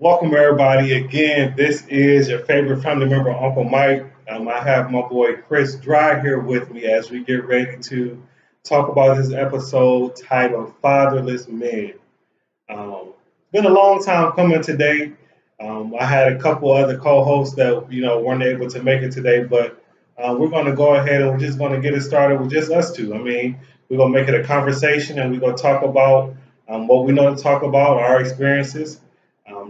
Welcome everybody again. This is your favorite family member, Uncle Mike. I have my boy Chris Drye here with me as we get ready to talk about this episode titled "Fatherless Men." It's been a long time coming today. I had a couple other co-hosts that weren't able to make it today, but we're going to go ahead and we're just going to get it started with just us two. I mean, we're going to make it a conversation and we're going to talk about what we know to talk about, our experiences.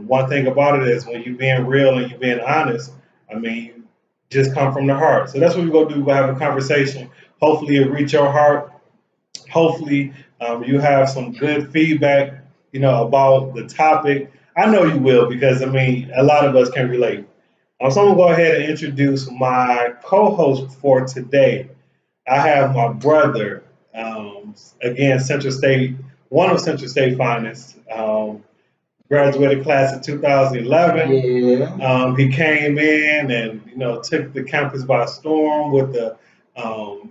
One thing about it is when you're being real and you're being honest, I mean, you just come from the heart. So that's what we're going to do. We're going to have a conversation. Hopefully, it reach your heart. Hopefully, you have some good feedback, about the topic. I know you will because, I mean, a lot of us can relate. So I'm going to go ahead and introduce my co-host for today. I have my brother, again, Central State, one of Central State finest. Graduated class of 2011. Yeah. He came in and took the campus by storm with the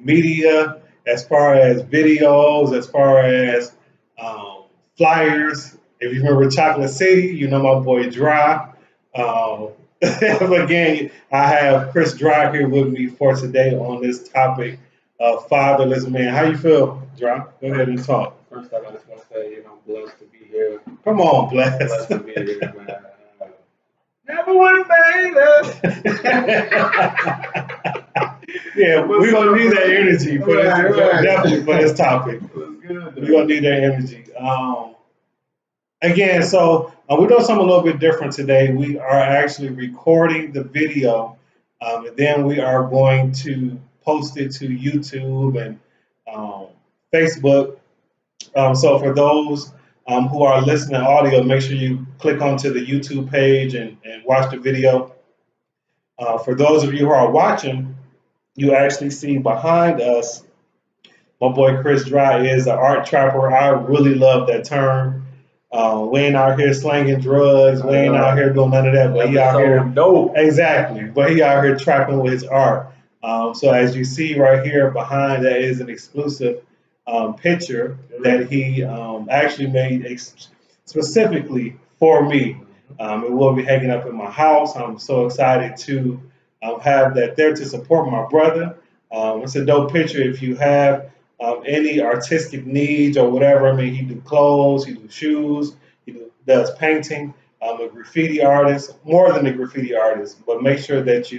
media, as far as videos, as far as flyers. If you remember Chocolate City, you know my boy Dry. Again, I have Chris Drye here with me for today on this topic of fatherless men. How you feel, Dry? Go ahead and talk. First off, I just want to say, I'm blessed to be here. Come on, Blessed bless. to be here, man. Never would have made it. Yeah, we're gonna need that energy for this, Right. definitely for this topic. What's good? We're gonna need that energy. Again, so we're doing something a little bit different today. We are actually recording the video, and then we are going to post it to YouTube and Facebook. So for those who are listening audio, make sure you click onto the YouTube page and watch the video. For those of you who are watching, you actually see behind us, my boy Chris Drye is an art trapper. I really love that term. We ain't out here slanging drugs. We ain't out here doing none of that. But he out here, dope. exactly. But he out here trapping with his art. So as you see right here behind, that is an exclusive picture that he actually made specifically for me. It will be hanging up in my house. I'm so excited to have that there to support my brother. It's a dope picture. If you have any artistic needs or whatever, I mean, he do clothes, he do shoes, does painting. A graffiti artist, more than a graffiti artist, but make sure that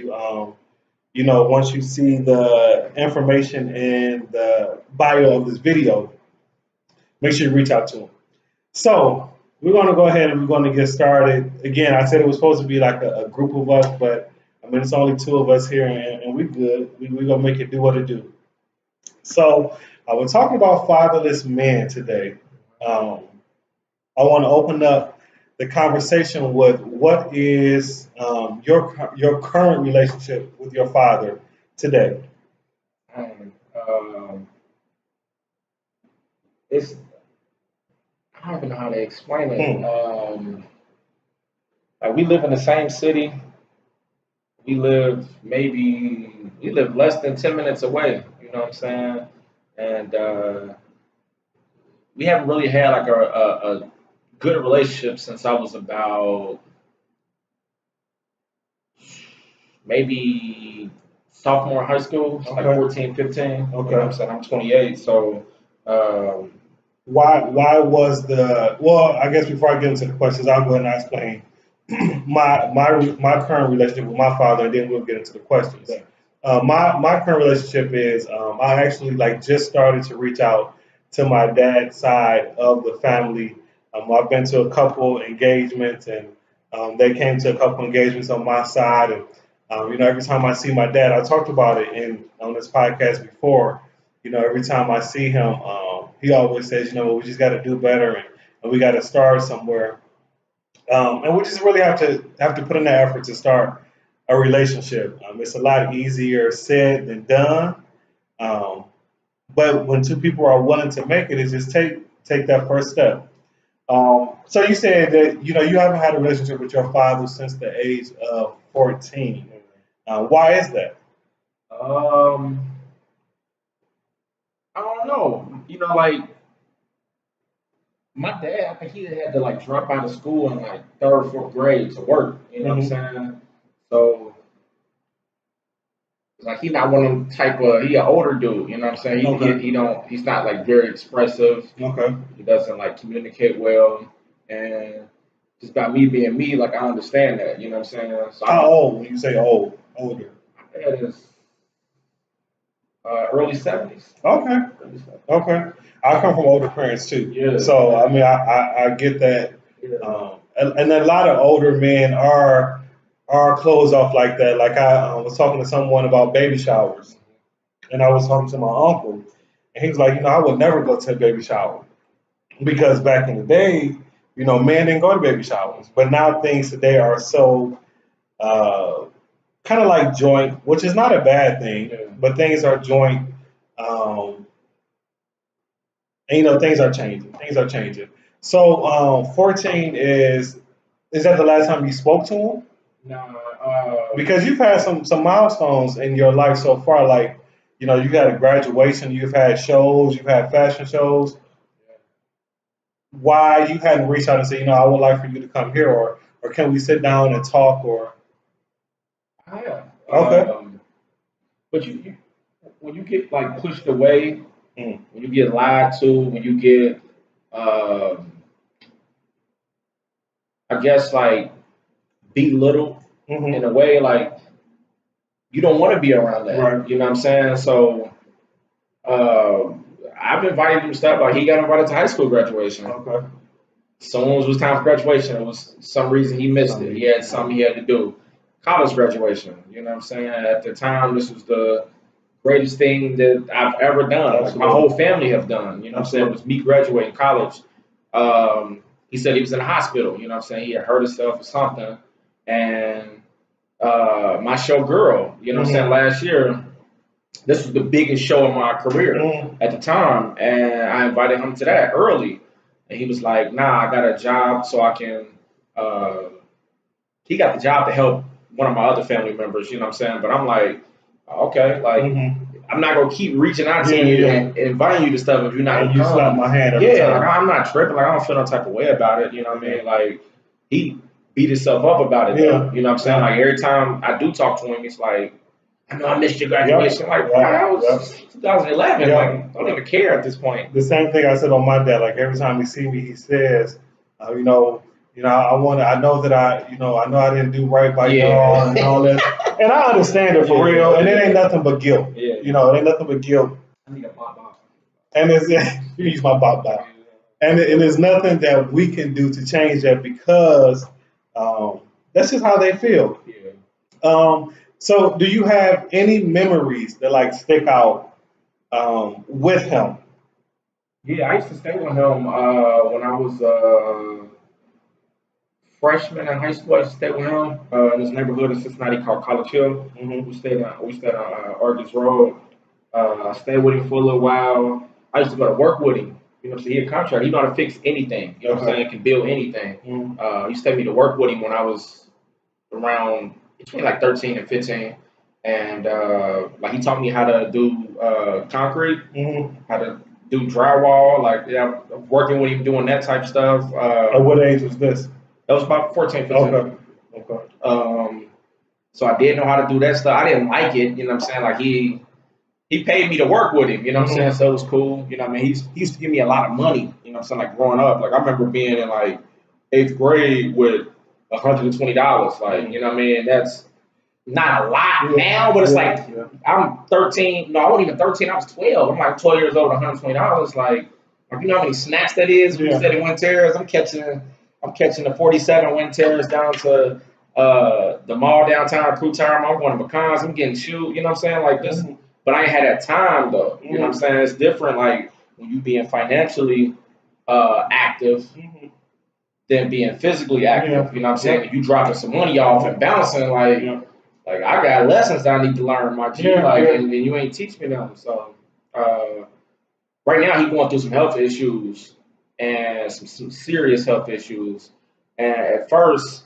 once you see the information in the bio of this video, make sure you reach out to him. So we're going to go ahead and we're going to get started. Again, I said it was supposed to be like a group of us, but I mean, it's only two of us here and we're good. We're going to make it do what it do. So we're talking about fatherless men today. I want to open up the conversation with what is your current relationship with your father today? It's I don't even know how to explain it. Like we live in the same city. We live less than 10 minutes away. You know what I'm saying? And we haven't really had like a good relationship since I was about maybe sophomore in high school, so like Okay. 14, 15. You know what I'm Okay. saying? I'm 28, so Why was the well? I guess before I get into the questions, I'll go ahead and explain my current relationship with my father, and then we'll get into the questions. My current relationship is I actually like just started to reach out to my dad's side of the family. I've been to a couple engagements, and they came to a couple engagements on my side, and every time I see my dad, I talked about it in on this podcast before. Every time I see him, he always says, we just got to do better, and we got to start somewhere. And we just really have to put in that effort to start a relationship. It's a lot easier said than done. Um, but when two people are willing to make it, just take that first step. So you said that you haven't had a relationship with your father since the age of 14. Why is that? um, I don't know. Like My dad, I think he had to like drop out of school in like third, fourth grade to work. You know what I'm saying? So like he not one of them type of he an older dude. You know what I'm saying? He don't he's not like very expressive. Okay. He doesn't like communicate well, and just by me being me, like I understand that. You know what I'm saying? So How old when you say old? Older. my dad is early 70s. Okay. Early 70s. Okay. I come from older parents too. Yeah. So I mean, I get that. Yeah. And a lot of older men are closed off like that. Like I was talking to someone about baby showers, and I was talking to my uncle, and he was like, I would never go to a baby shower because back in the day, men didn't go to baby showers, but now things today are so uh, kind of like joint, which is not a bad thing, Yeah. but things are joint. Um, and things are changing. Things are changing. So 14 is that the last time you spoke to him? Nah, Because you've had some milestones in your life so far, like you had a graduation, you've had shows, you've had fashion shows. Why you hadn't reached out and said, I would like for you to come here, or can we sit down and talk, or I have. okay. But you when you get like pushed away, Mm. when you get lied to, when you get, um, I guess like belittled in Hmm. a way, like you don't want to be around that. Right. You know what I'm saying? So uh, I've invited him to stuff. Like he got invited to high school graduation. Okay. Soon as it was time for graduation, it was some reason he missed it. He had something he had to do. College graduation. You know what I'm saying? At the time, this was the greatest thing that I've ever done. Like my whole family have done. You know what I'm saying? It was me graduating college. He said he was in the hospital. You know what I'm saying? He had hurt himself or something. And my show girl, you know what I'm saying, last year, this was the biggest show in my career at the time. And I invited him to that early. And he was like, nah, I got a job so I can, uh, he got the job to help one of my other family members, you know what I'm saying? But I'm like, okay, like, I'm not gonna keep reaching out to you and inviting you to stuff if you're not gonna you come. slap my hand every Yeah, time. like I'm not tripping. Like I don't feel no type of way about it. You know what I mean? Like he beat himself up about it. Yeah. Though, you know what I'm saying? Like every time I do talk to him, it's like, I know I missed your graduation. Like that was 2011. Like don't even care at this point. The same thing I said on my dad. Like every time he see me, he says, I know that I know I didn't do right by y'all and all that. And I understand it for real. And it ain't nothing but guilt. Yeah. It ain't nothing but guilt. I need a pop. And it's you use my bop bop. And there's nothing that we can do to change that because that's just how they feel. Yeah. So do you have any memories that like stick out with him? Yeah, I used to stay with him when I was freshman in high school. I used to stay with him in this neighborhood in Cincinnati called College Hill. We stayed on Argus Road. I stayed with him for a little while. I used to go to work with him. You know, so he a contractor. He know how to fix anything. You know what I'm saying? Can build anything. He used to take me to work with him when I was around between like 13 and 15. And like he taught me how to do concrete, how to do drywall. Like yeah, working with him doing that type of stuff. At what age was this? That was about 14, 15. Okay. So I did know how to do that stuff. I didn't like it, you know what I'm saying? Like he paid me to work with him, you know what I'm saying? So it was cool. You know what I mean? He used to give me a lot of money, you know what I'm saying, like growing up. Like I remember being in like 8th grade with $120. Like, you know what I mean? That's not a lot now, but it's like I'm 13. No, I wasn't even 13, I was 12. I'm like 12 years old, $120. Like you know how many snacks that is? We said in Wind Terrace. I'm catching the 47 Wind Terrace down to the mall downtown, Crew Town. I'm going to Pecans. I'm getting shoes. You know what I'm saying? Like this, but I ain't had that time though. You know what I'm saying? It's different. Like when you being financially active than being physically active. You know what I'm saying? You dropping some money off and bouncing. Like I got lessons that I need to learn, my G. And you ain't teach me them. So right now he going through some health issues and some serious health issues. And at first,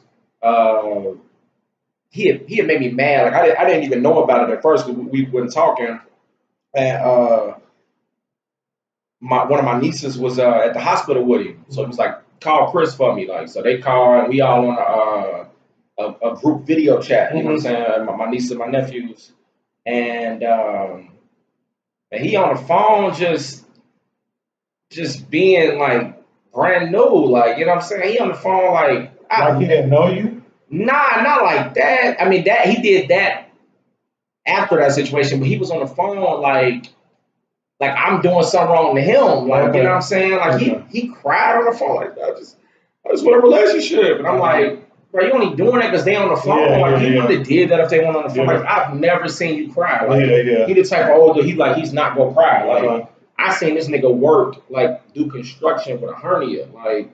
he had made me mad. Like I didn't even know about it at first. We weren't talking, and one of my nieces was at the hospital with him, so it was like call Chris for me, like so they called and we all on a group video chat. You know what I'm saying? My niece and my nephews, and he on the phone just being like brand new, like you know what I'm saying? He on the phone like he didn't know you. Nah, not like that. I mean that he did that after that situation, but he was on the phone like I'm doing something wrong to him. Like, you know what I'm saying? Like he cried on the phone like I just want a relationship. And I'm like, bro, you only doing that because they on the phone. Like he would have did that if they weren't on the phone. Like I've never seen you cry. Like he the type of older, he's not gonna cry. Like I seen this nigga work, like do construction with a hernia. Like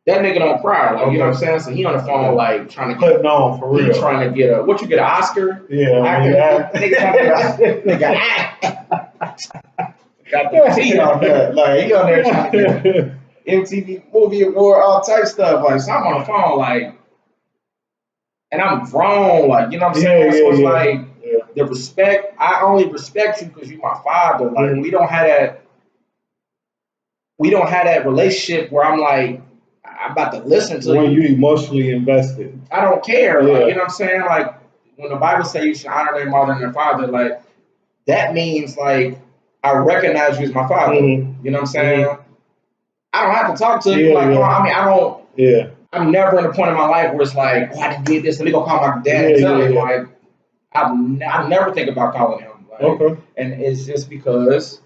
that nigga don't cry. Like you know what I'm saying? So he on the phone like trying to putting on for real. He trying to get a what you get an Oscar? Yeah, nigga got the T on that. Like he on there trying to get MTV Movie Award, all type stuff. Like so I'm on the phone like, and I'm grown. Like you know what I'm saying? So it's like the respect. I only respect you because you're my father. Like we don't have that. We don't have that relationship where I'm like I'm about to listen to when you. You emotionally invested. I don't care. Like you know what I'm saying? Like when the Bible says you should honor their mother and their father, like that means like I recognize you as my father. You know what I'm saying? I don't have to talk to you. Like, I mean, I don't. Yeah. I'm never in a point in my life where it's like, oh, I did this. Let me go call my dad and tell him. Like, I never think about calling him. Like, and it's just because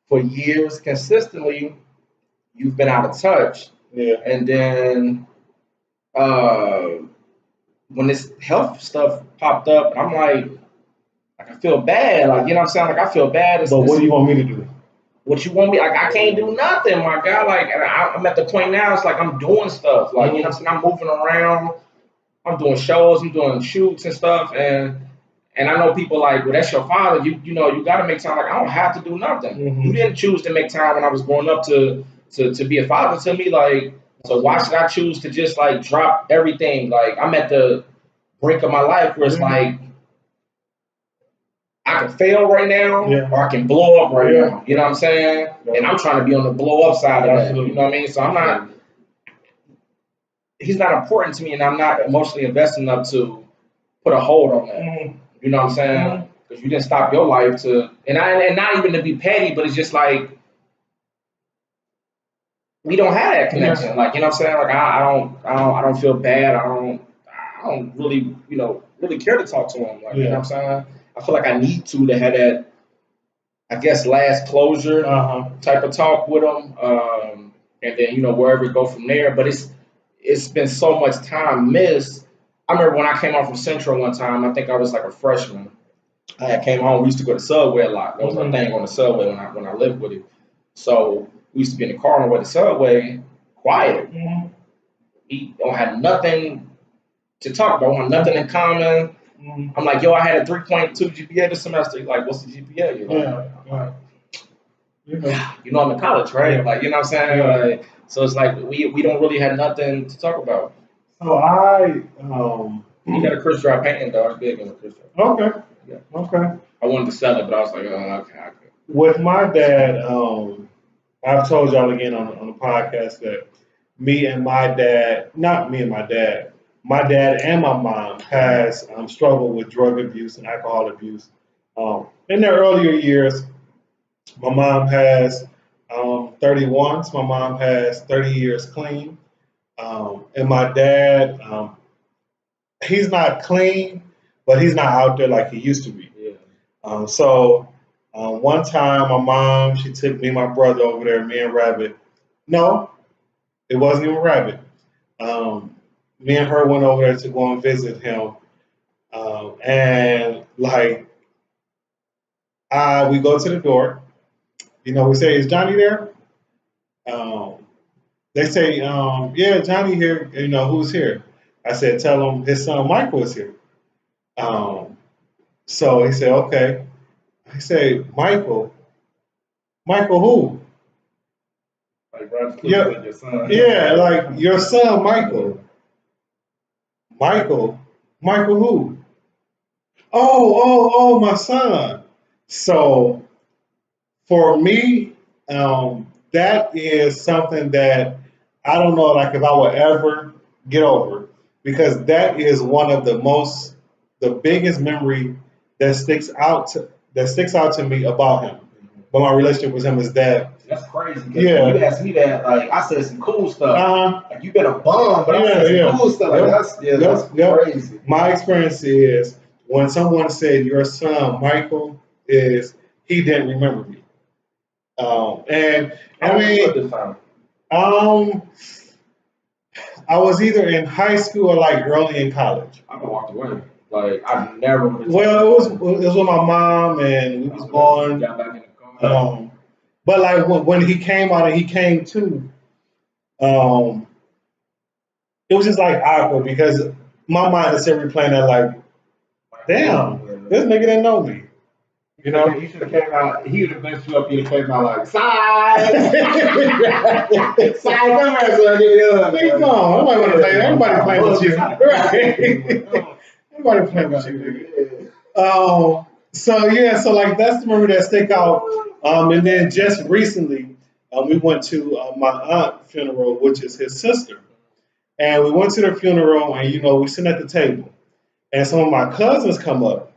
for years consistently you've been out of touch. Yeah. And then when this health stuff popped up, I'm like I feel bad. Like, you know what I'm saying? Like, I feel bad. But what do you want me to do? What you want me? Like, I can't do nothing, my guy. Like, I'm at the point now, it's like I'm doing stuff. Like, you know what I'm saying? I'm moving around. I'm doing shows. I'm doing shoots and stuff. And I know people like, well, that's your father. You know, you got to make time. Like, I don't have to do nothing. You didn't choose to make time when I was growing up to be a father to me. Like, so why should I choose to just, like, drop everything? Like, I'm at the brink of my life where it's like, I can fail right now, or I can blow up right now. You know what I'm saying? And I'm trying to be on the blow up side of that. You know what I mean? So I'm not. He's not important to me, and I'm not emotionally invested enough to put a hold on that. You know what I'm saying? Because you didn't stop your life to, and not even to be petty, but it's just like we don't have that connection. Like you know what I'm saying? Like I don't feel bad. I don't really really care to talk to him. Like you know what I'm saying? I feel like I need to have that, I guess, last closure type of talk with him, and then wherever it go from there. But it's been so much time missed. I remember when I came home from Central one time. I think I was like a freshman. I came home. We used to go to Subway a lot. That was my thing on the Subway when I lived with him. So we used to be in the car on the way to Subway, quiet. He don't have nothing to talk about. We have nothing in common. I'm like, yo, I had a 3.2 GPA this semester. He's like, what's the GPA? You're like, I'm in college, right? Like, you know what I'm saying? Like, so it's like we don't really have nothing to talk about. So you got a Chris Drye painting, though. I was big on Chris Drye. Okay. Yeah. Okay. I wanted to sell it, but I was like, oh, okay. With my dad, I've told y'all again on the podcast that my dad and my mom has struggled with drug abuse and alcohol abuse. In their earlier years, my mom has 31, so my mom has 30 years clean. And my dad, he's not clean, but he's not out there like he used to be. So one time my mom, she took me and my brother over there, me and Rabbit. No, it wasn't even Rabbit. Me and her went over there to go and visit him. And like, we go to the door. We say, is Johnny there? They say, yeah, Johnny here. Who's here? I said, tell him his son Michael is here. So he said, okay. I said, Michael who? Like your son. Yeah, like your son Michael. Michael who? Oh, my son. So for me, that is something that I don't know, like if I will ever get over, because that is one of the biggest memory that sticks out to me about him. But my relationship with him is that. That's crazy. Because you asked me that, like I said some cool stuff. Like you been a bum, but I said some cool stuff. Like that's crazy. My experience is when someone said your son Michael he didn't remember me. And I mean, I was either in high school or like early in college. I walked away. Like I've never. Well, it was with my mom, and we was going. Got back in the car. But like when he came out and he came to, it was just like awkward because my mind is still replaying that like, damn, this nigga didn't know me. You know, he should have came out. He would have messed you up. He'd have came out like side. Come on, nobody want to say that. Everybody playing with you, right? Everybody playing with you. So like that's the memory that stick out. And then just recently, we went to my aunt's funeral, which is his sister, and we went to their funeral, and we sitting at the table, and some of my cousins come up.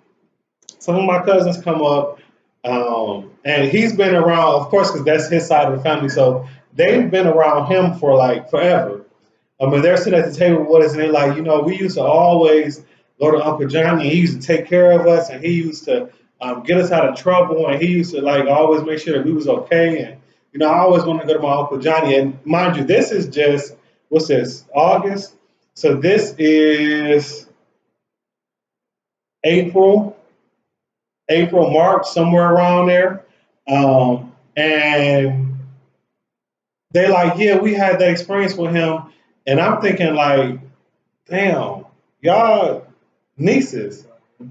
And he's been around, of course, because that's his side of the family. So they've been around him for like forever. They're sitting at the table with us, and they're like, we used to always go to Uncle Johnny, and he used to take care of us, and he used to get us out of trouble, and he used to like always make sure that we was okay. And I always wanted to go to my Uncle Johnny. And mind you, this is just what's this? August. So this is April, March, somewhere around there. And they're like, yeah, we had that experience with him. And I'm thinking like, damn, y'all nieces.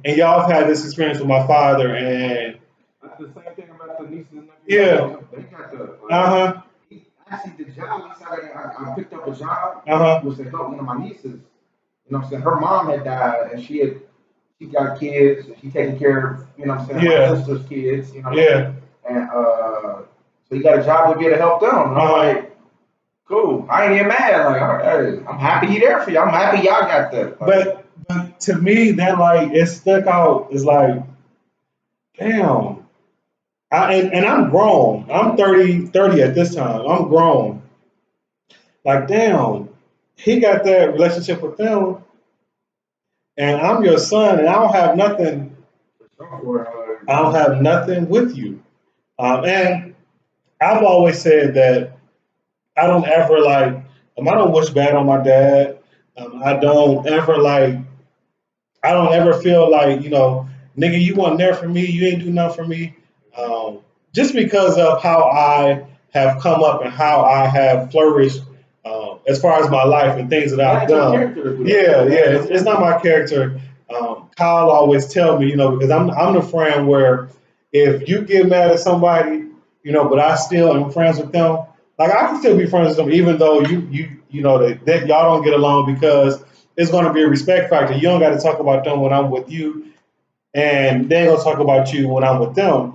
And y'all have had this experience with my father. And that's the same thing about the nieces and nephews. Yeah. They got the, actually, the job, I picked up a job, was to help one of my nieces. You know what I'm saying? Her mom had died, and she got kids, and she taking care of, my sister's kids, And so you got a job to be able to help them. And I'm like, cool. I ain't even mad. Like, all right, I'm happy you there for you. I'm happy y'all got that. But to me, that like it stuck out. It's like, damn. And I'm grown. I'm 30 at this time. I'm grown. Like, damn, he got that relationship with them, and I'm your son, and I don't have nothing. I don't have nothing with you. And I've always said that I don't ever like. I don't wish bad on my dad. I don't ever feel like nigga, you weren't there for me. You ain't do nothing for me. Just because of how I have come up and how I have flourished as far as my life and things that I've done. It's not my character. Kyle always tell me, because I'm the friend where if you get mad at somebody, but I still am friends with them, like I can still be friends with them even though that y'all don't get along, because it's going to be a respect factor. You don't got to talk about them when I'm with you, and they ain't gonna talk about you when I'm with them.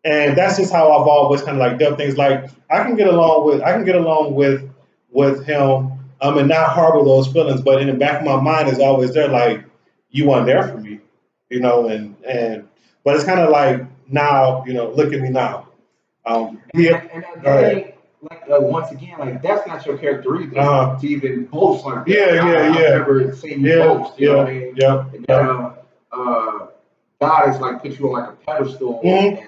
And that's just how I've always kind of like done things. Like I can get along with him, and not harbor those feelings. But in the back of my mind is always there, like you weren't there for me, but it's kind of like now, look at me now. Once again, like that's not your character either. To even boast like that. I've never seen you boast. You know what I mean? God is like put you on like a pedestal. And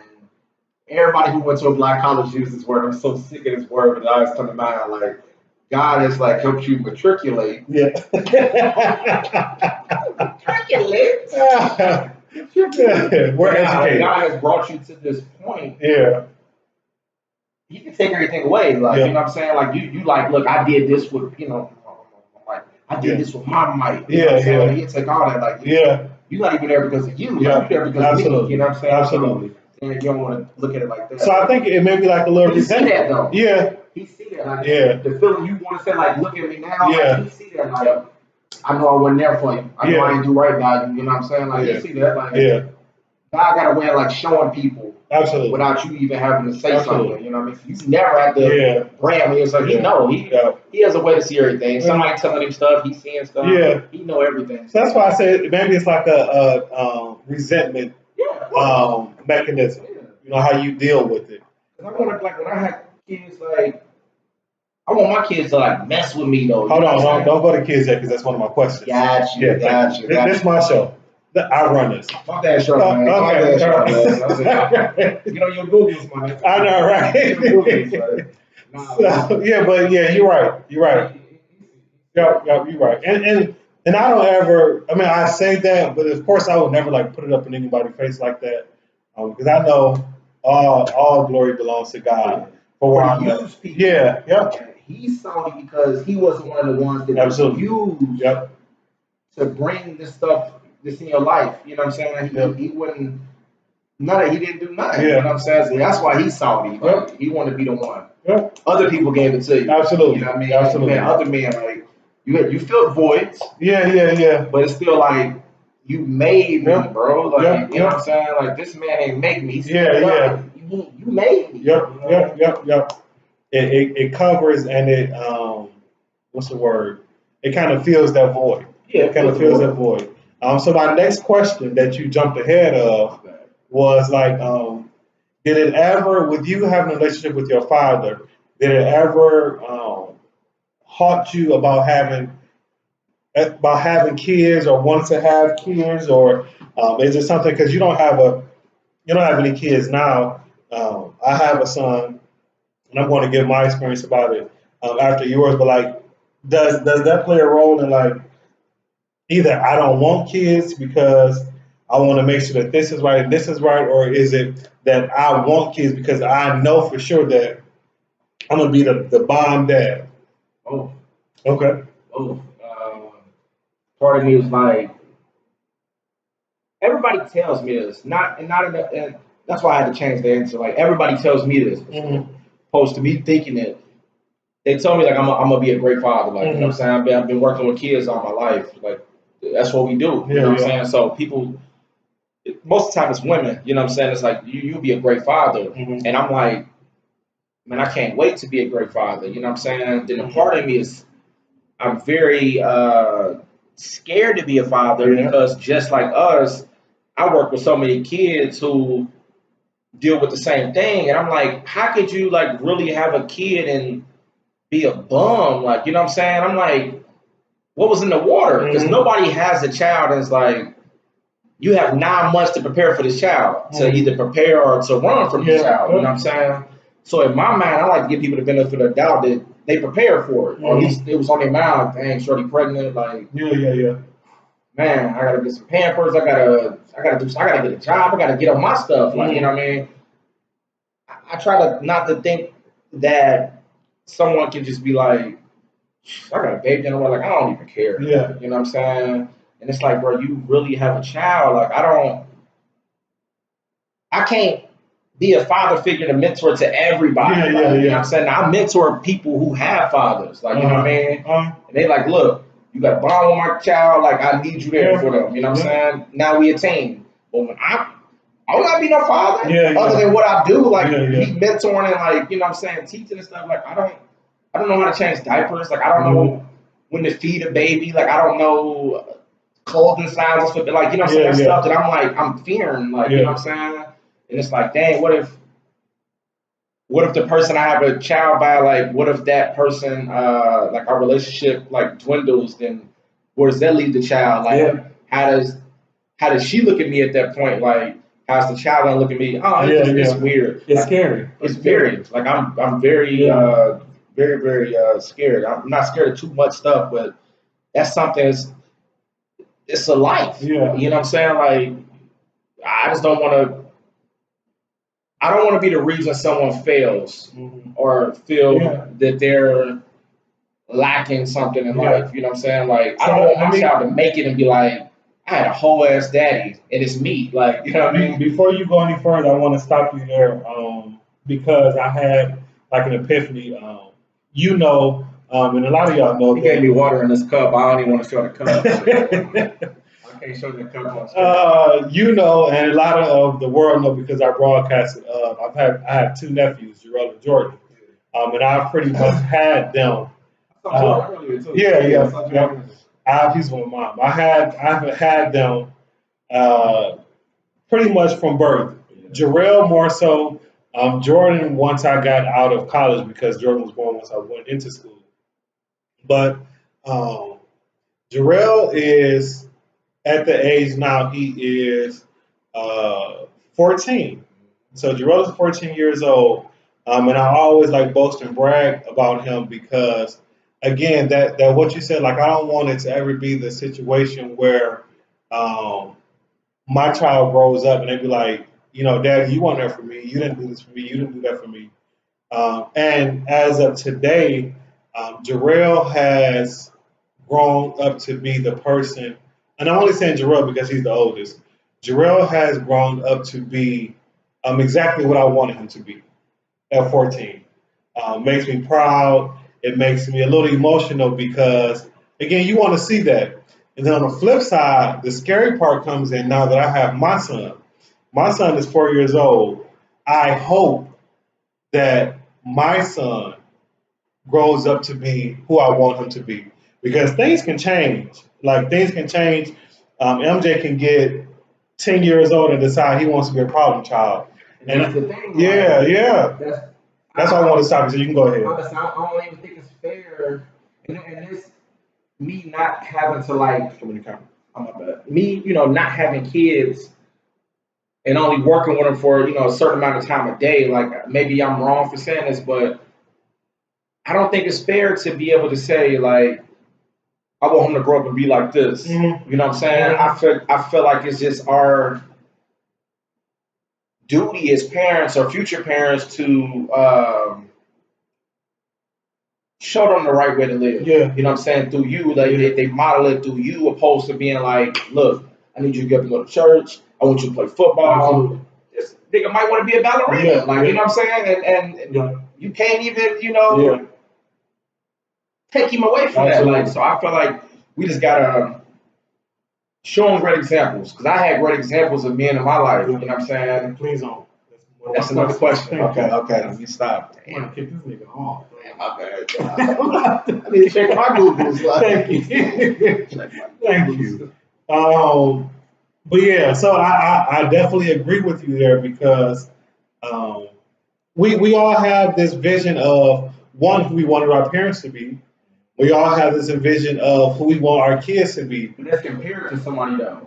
everybody who went to a black college uses this word. I'm so sick of this word, but I always come to mind like God has like helped you matriculate. Matriculate. We're educated. God has brought you to this point. You can take everything away, like you know what I'm saying. Like you like, look, I did this with like I did this with my might. You know what I'm saying? Like, you take all that, like you're not even there because of you. You're there because of me. You know what I'm saying? Absolutely. And you don't want to look at it like that. So I think it may be like a little. He see that though. He see that. Like, the feeling you want to say, like, look at me now. Like, he see that. Like, I know I wasn't there for you. I know I ain't do right by you. You know what I'm saying? Like, he see that. Like, God got a way of like showing people Absolutely. Without you even having to say Absolutely. something. You know what I mean? You never have to brand me. It's like, he has a way to see everything. Somebody telling him stuff, he's seeing stuff. Yeah. He know everything. So that's why I said maybe it's like a resentment mechanism. Yeah. You know, how you deal with it. I want to, like, when I have kids, like, I want my kids to, like, mess with me, though. Hold on, don't go to kids yet, because that's one of my questions. Got you. This is my show. I run this. My bad, show, man. My bad, show, man. You know, your Googles, man. I know, right? You're right. You're right. Yep, you're right. And I don't ever, I mean, I say that, but of course I would never, like, put it up in anybody's face like that. Because I know all glory belongs to God. For where I'm at. Yeah. He's salty because he wasn't one of the ones that used to bring this stuff in your life. You know what I'm saying? He wouldn't, he didn't do nothing. You know what I'm saying? So that's why he's salty. Like, he wanted to be the one. Other people gave it to you. Absolutely. You know what I mean? Absolutely. Man, other men, like, you filled voids. Yeah. But it's still like, you made me, bro. Like, you know what I'm saying? Like, this man ain't make me. You made me. Yep. It covers and it what's the word? It kind of fills that void. Yeah, it kind of fills that void. So my next question that you jumped ahead of was like, did it ever, with you having a relationship with your father, did it ever haunt you about having kids or wanting to have kids, or is it something, because you don't have any kids now? I have a son, and I'm going to give my experience about it after yours. But like, does that play a role in, like, either I don't want kids because I want to make sure that this is right and this is right, or is it that I want kids because I know for sure that I'm gonna be the bomb dad? Oh, okay. Part of me is like, everybody tells me this, and that's why I had to change the answer. Like, everybody tells me this, opposed to me thinking it. They tell me, like, I'm gonna be a great father. Like, you know what I'm saying? I've been working with kids all my life. Like, that's what we do. You know what I'm saying? So people, most of the time it's women. You know what I'm saying? It's like, you'll be a great father, and I'm like, man, I can't wait to be a great father. You know what I'm saying? Then a part of me is, I'm very scared to be a father because just like us, I work with so many kids who deal with the same thing, and I'm like, how could you, like, really have a kid and be a bum? Like, you know what I'm saying? I'm like, what was in the water? Because nobody has a child and it's like, you have 9 months to prepare for this child, to either prepare or to run from this child. You know what I'm saying? So in my mind, I like to give people the benefit of the doubt that they prepare for it, or at least it was on their mind. Dang, shorty pregnant, like, man, I gotta get some Pampers. I gotta get a job. I gotta get on my stuff. Like, you know what I mean? I try not to think that someone can just be like, I got a baby in the way. Like, I don't even care. Yeah. You know what I'm saying? And it's like, bro, you really have a child. Like, I can't be a father figure to mentor to everybody. You know what I'm saying? I mentor people who have fathers. Like, you know what I mean? And they like, look, you got to bond with my child. Like, I need you there for them. You know what I'm saying? Now we a team. But when I don't gotta be no father other than what I do, like, be mentoring and, like, you know what I'm saying, teaching and stuff. Like, I don't know how to change diapers. Like, I don't know when to feed a baby. Like, I don't know clothing styles. Like, you know what I'm saying? Stuff that I'm fearing. Like, you know what I'm saying? And it's like, dang, what if the person I have a child by, like, what if that person, like, our relationship, like, dwindles? Then where does that leave the child? Like, how does she look at me at that point? Like, how's the child gonna look at me? Oh, it's weird. It's like, scary. It's very, like, I'm very, very, very scared. I'm not scared of too much stuff, but that's something. It's a life. You know what I'm saying? Like, I just don't want to. I don't want to be the reason someone fails or feel that they're lacking something in life. You know what I'm saying? Like, I don't want my child to make it and be like, I had a whole ass daddy and it's me. Like, you know what I mean? Before you go any further, I want to stop you there because I had, like, an epiphany. And a lot of y'all know. He gave me water in this cup. I don't even want to show the cup. Hey, show the cup on screen. You know, and a lot of the world know because I broadcasted. I have two nephews, Jarrell and Jordan, and I've pretty much had them. I saw Jordan earlier too. Yeah. I saw Jordan. He's with my mom. I've had them pretty much from birth. Jarrell more so. Jordan once I got out of college because Jordan was born once I went into school. But Jarrell is at the age now he is 14. So Jarrell is 14 years old, and I always like boast and brag about him because, again, that what you said, like I don't want it to ever be the situation where my child grows up and they be like, you know, Daddy, you weren't there for me. You didn't do this for me. You didn't do that for me. And as of today, Jarrell has grown up to be the person, and I'm only saying Jarrell because he's the oldest. Jarrell has grown up to be exactly what I wanted him to be at 14. Makes me proud. It makes me a little emotional because, again, you want to see that. And then on the flip side, the scary part comes in now that I have my son. My son is 4 years old. I hope that my son grows up to be who I want him to be because things can change. Like things can change. MJ can get 10 years old and decide he wants to be a problem child. And that's the thing. Yeah. That's why I want to stop you. So you can go ahead. Honestly, I don't even think it's fair. And this, me not having to like, oh my bad. Me, you know, not having kids and only working with them for, you know, a certain amount of time a day. Like maybe I'm wrong for saying this, but I don't think it's fair to be able to say like, I want him to grow up and be like this. Mm-hmm. You know what I'm saying? I feel like it's just our duty as parents or future parents to show them the right way to live. Yeah. You know what I'm saying? Through you, like they model it through you, opposed to being like, look, I need you to get up and go to church. I want you to play football. Absolutely. This nigga might want to be a ballerina. Yeah. Like, you know what I'm saying? And you can't even, you know, take him away from that. Like, so I feel like we just gotta show them great examples. Because I had great examples of men in my life. You know what I'm saying? Please don't. That's another question. Okay. Let me stop. I'm gonna kick this nigga off. Damn, my bad. I need to check my Googles. Thank you. But yeah, so I definitely agree with you there because we all have this vision of one who we wanted our parents to be. We all have this vision of who we want our kids to be. But that's compared to somebody though.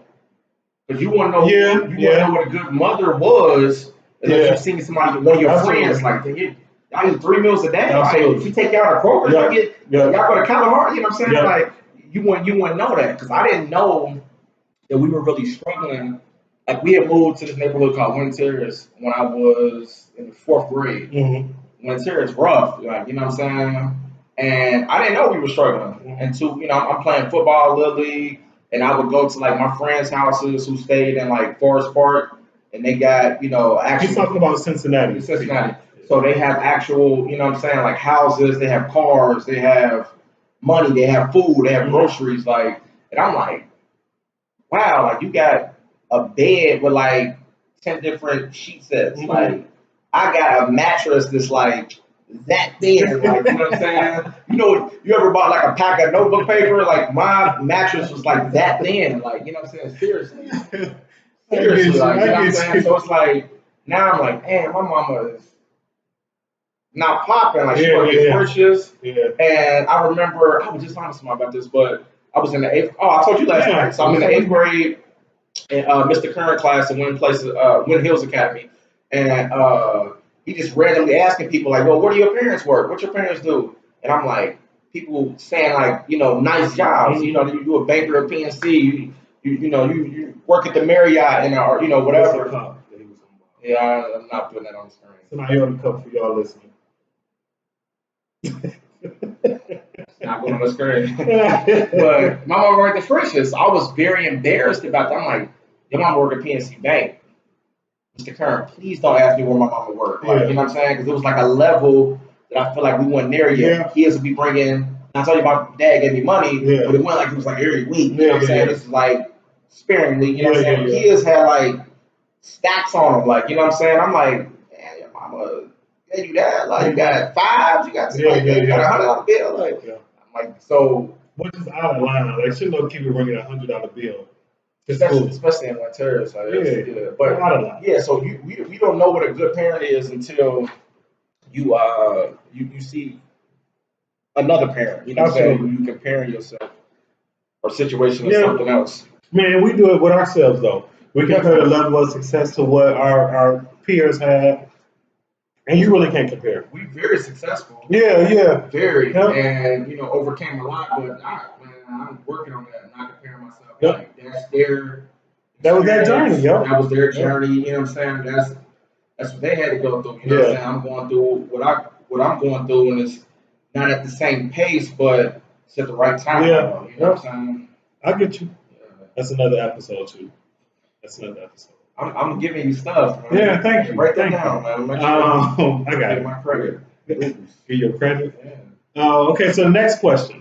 Because you want to know, want to know what a good mother was. And if you've seen somebody, one of your friends, like, y'all eat 3 meals a day. Like, if you take y'all to Kroger, y'all go to Kalahari, you know what I'm saying? Like, you wouldn't know that. Because I didn't know that we were really struggling. Like, we had moved to this neighborhood called Winter Terrace when I was in the 4th grade. Mm-hmm. Winter Terrace rough, like, you know what I'm saying? And I didn't know we were struggling. Until, you know, I'm playing football, Little League, and I would go to, like, my friends' houses who stayed in, like, Forest Park. And they got, you know, actual. He's talking about Cincinnati. So they have actual, you know what I'm saying, like houses, they have cars, they have money, they have food, they have groceries. Like, and I'm like, wow, like you got a bed with like 10 different sheet sets. Like, I got a mattress that's like that thin. Like, you know what I'm saying? You know, you ever bought like a pack of notebook paper? Like, my mattress was like that thin. Like, you know what I'm saying? Seriously. Seriously, like, you know what I'm saying? So it's like, now I'm like, man, my mama is not popping. Like, she working precious. And I remember, I was just talking to somebody about this, but I was in the 8th, I told you last night. So I'm in the 8th grade, in Mr. Current class at Wynn Hills Academy. And he just randomly asking people, like, well, where do your parents work? What your parents do? And I'm like, people saying, like, you know, nice jobs. You know, you do a banker at PNC. You work at the Marriott and or you know whatever. Yeah, I'm not putting that on the screen. So now you're on the cup for y'all listening. It's not going on the screen. But my mom worked at Frisch's. I was very embarrassed about that. I'm like, your mom worked at PNC Bank. Mr. Curran, please don't ask me where my mama worked. Like, you know what I'm saying? Because it was like a level that I feel like we weren't there yet. Kids would be bringing. I told you my dad gave me money, but it went like it was like every week. You know what I'm saying? This is like sparingly, you know what I'm saying? Yeah. Kids had like stacks on them, like, you know what I'm saying? I'm like, man, your mama gave you that? Like, you got fives, you got, you got $100 bill, like, I'm like, so. Which is out of line. Like, should no kid be bringing $100 bill? Especially in Ontario, so but so we don't know what a good parent is until you see another parent. You know what I'm saying? You comparing yourself or situation with something else. Man, we do it with ourselves though. We compare the level of success to what our peers have, and you really can't compare. We very successful. Yeah. Very, and you know, overcame a lot, but I'm working on that, not comparing myself. Like, that's their. That was their journey, That was their journey. You know what I'm saying? That's what they had to go through. You know what I'm saying? I'm going through what I'm going through, and it's not at the same pace, but it's at the right time. Yeah. You know what I'm saying? I get you. That's another episode too. I'm giving you stuff, man. Yeah, thank you. Write that down, man. Make sure I got it. My credit. Give your credit. Yeah. Okay, so next question.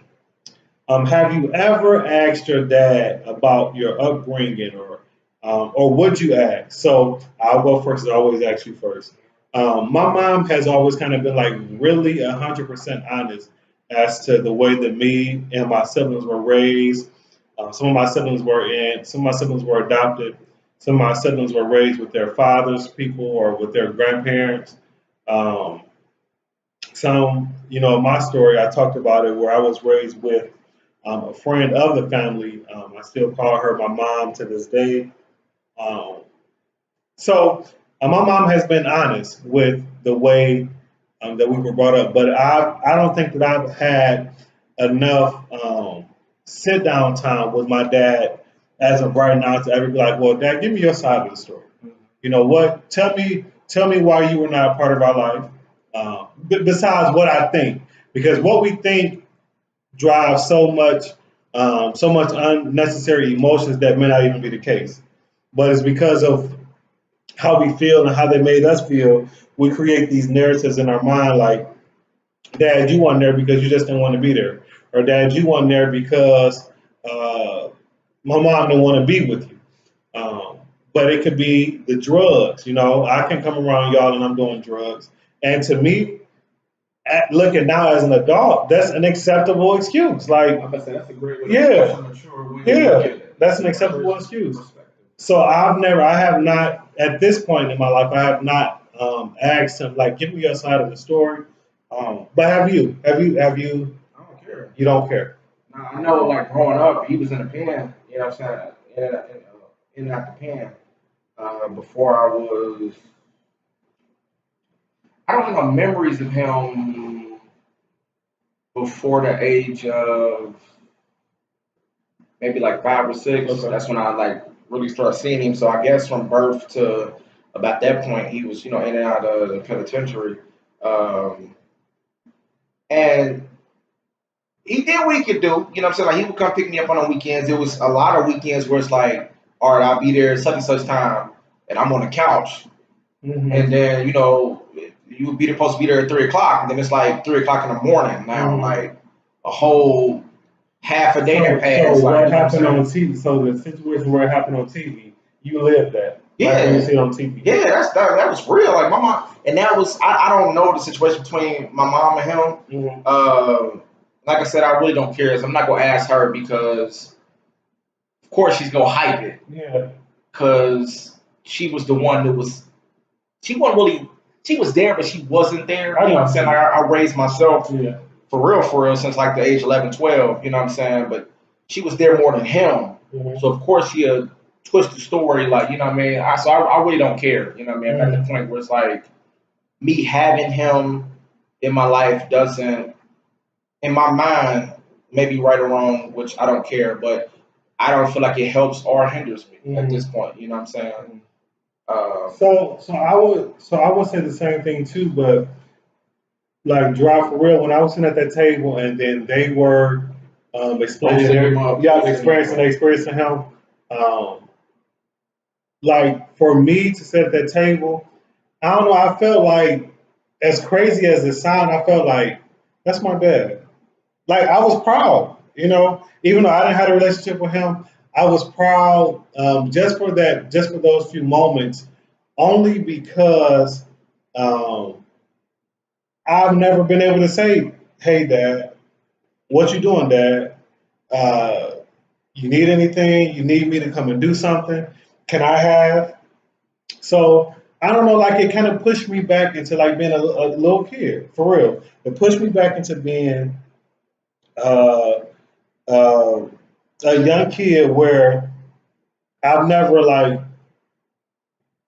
Have you ever asked your dad about your upbringing, or would you ask? So I'll go first. I always ask you first. My mom has always kind of been like really 100% honest as to the way that me and my siblings were raised. Some of my siblings were adopted. Some of my siblings were raised with their father's people or with their grandparents. Some, my story, I talked about it where I was raised with a friend of the family. I still call her my mom to this day. So my mom has been honest with the way that we were brought up, but I don't think that I've had enough sit down time with my dad as of right now to ever be like, well, Dad, give me your side of the story. You know what? Tell me why you were not a part of our life. Besides what I think, because what we think drives so much unnecessary emotions that may not even be the case. But it's because of how we feel and how they made us feel. We create these narratives in our mind like, Dad, you weren't there because you just didn't want to be there. Or Dad, you weren't there because my mom didn't want to be with you. But it could be the drugs. I can come around y'all and I'm doing drugs. And to me, looking now as an adult, that's an acceptable excuse. Like, I'm gonna say that's a great way. That's an acceptable excuse. So I have not, at this point in my life, I have not asked him like, give me your side of the story. But have you? I don't care. You don't care. Now, I know, like growing up, he was in the pen. You know what I'm saying? In and out the pen. Before I don't have no memories of him before the age of maybe like 5 or 6. Okay. That's when I like really started seeing him. So I guess from birth to about that point, he was, in and out of the penitentiary. And he did what he could do. You know what I'm saying? Like, he would come pick me up on the weekends. There was a lot of weekends where it's like, all right, I'll be there such and such time, and I'm on the couch. Mm-hmm. And then, you would be supposed to be there at 3 o'clock, and then it's like 3 o'clock in the morning now, like a whole half a day that passed. So what happened on TV? So the situation where it happened on TV, you lived that. Yeah, like you see it on TV. Yeah, that was real. Like my mom, and that was I don't know the situation between my mom and him. Mm-hmm. Like I said, I really don't care. So I'm not gonna ask her because, of course, she's gonna hype it. Yeah. Because she was the one that was. She wasn't really. She was there, but she wasn't there. You know what I'm saying? Like, I raised myself for real, since like the age 11, 12. You know what I'm saying? But she was there more than him. Mm-hmm. So of course she'll twist the story, like, you know what I mean? I really don't care. You know what I mean? I'm at the point where it's like me having him in my life doesn't, in my mind, maybe right or wrong, which I don't care, but I don't feel like it helps or hinders me at this point. You know what I'm saying? So I would say the same thing too, but like Drye for real, when I was sitting at that table and then they were experiencing him, like for me to sit at that table, I don't know, I felt like, as crazy as it sounded, I felt like that's my dad. Like I was proud, even though I didn't have a relationship with him, I was proud just for that, just for those few moments, only because I've never been able to say, "Hey, Dad, what you doing, Dad? You need anything? You need me to come and do something? Can I have?" So I don't know, like it kind of pushed me back into like being a little kid, for real. It pushed me back into being uh, uh, a young kid where I've never like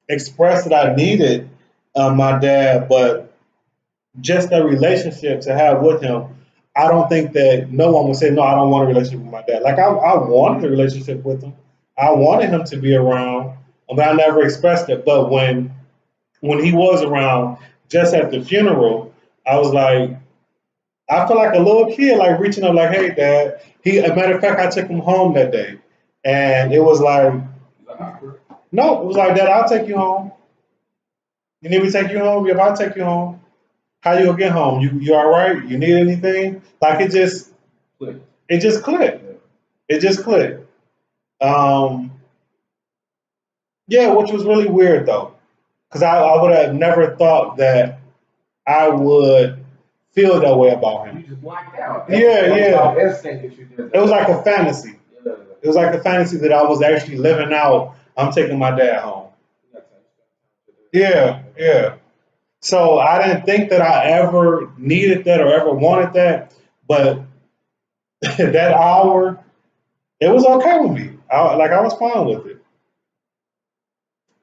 expressed that I needed my dad, but just that relationship to have with him, I don't think that no one would say, no, I don't want a relationship with my dad. Like I wanted a relationship with him. I wanted him to be around, but I never expressed it. But when he was around, just at the funeral, I was like, I felt like a little kid, like reaching up, like, "Hey, Dad." A matter of fact, I took him home that day, and it was like, no, it was like, "Dad, I'll take you home. You need me to take you home? Yep, I'll take you home. How you gonna get home? You all right? You need anything?" Like it just clicked. It just clicked. Um, yeah, which was really weird though, because I would have never thought that I would feel that way about him. You just blacked out. Yeah. Instinct that you did. It was like a fantasy. Yeah. It was like a fantasy that I was actually living out. I'm taking my dad home. Yeah. So I didn't think that I ever needed that or ever wanted that, but that hour, it was okay with me. I was fine with it.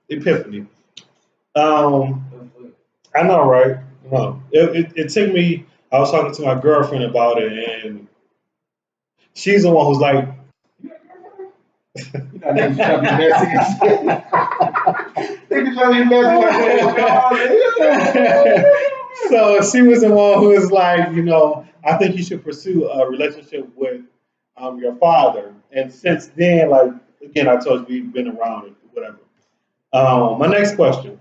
Epiphany. I know, right? No, it took me. I was talking to my girlfriend about it, and she's the one who's like, Niggas trying to be messy. Niggas trying to be messy. So she was the one who was like, I think you should pursue a relationship with your father. And since then, like again, I told you we've been around it, whatever. My next question: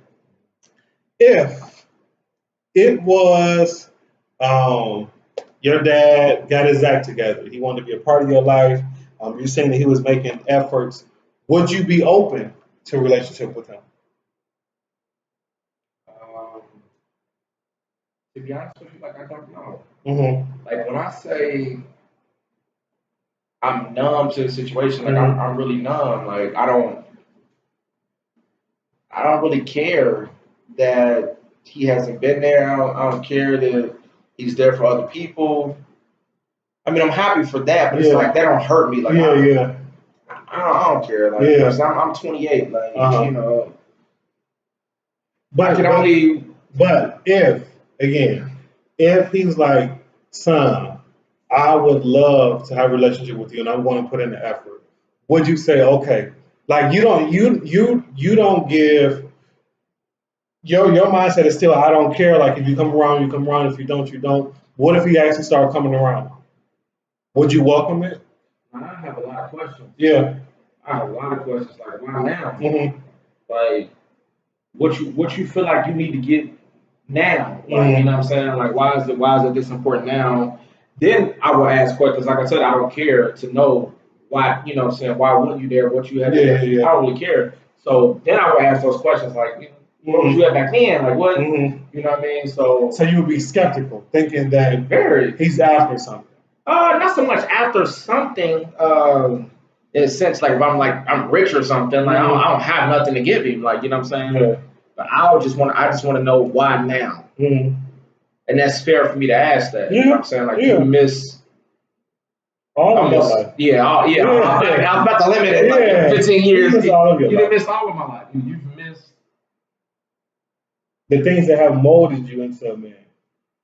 if it was your dad got his act together, he wanted to be a part of your life. You're saying that he was making efforts. Would you be open to a relationship with him? To be honest with you, like I don't know. Mm-hmm. Like when I say I'm numb to the situation, like I'm really numb. Like I don't really care that he hasn't been there. I don't care that he's there for other people. I mean, I'm happy for that, but it's like that don't hurt me. Like I don't care. Like I'm 28. Like But I can only. But if he's like, "Son, I would love to have a relationship with you, and I'm going to put in the effort," would you say, "Okay"? Like you don't give your mindset is still, "I don't care." Like if you come around, you come around. If you don't, you don't. What if he actually started coming around? Would you welcome it? I have a lot of questions. Yeah. I have a lot of questions. Like why now? Mm-hmm. Like what you feel like you need to get now? Like Mm-hmm. you know what I'm saying? Like why is it this important now? Then I will ask questions. Like I said, I don't care to know why. You know what I'm saying? Why weren't you there? What you had there? Yeah. I don't really care. So then I will ask those questions. Like what was you at back then? Like what? Mm-hmm. You know what I mean? So you would be skeptical, thinking that he's after something. Not so much after something. In a sense, like if I'm rich or something, like I don't have nothing to give him. Like you know what I'm saying? Yeah. But I just want to know why now. Mm-hmm. And that's fair for me to ask that. You know what I'm saying? Like you miss all of your life. Yeah. I was about to limit it. Like 15 years. You didn't miss all of my life. You've missed the things that have molded you into a man.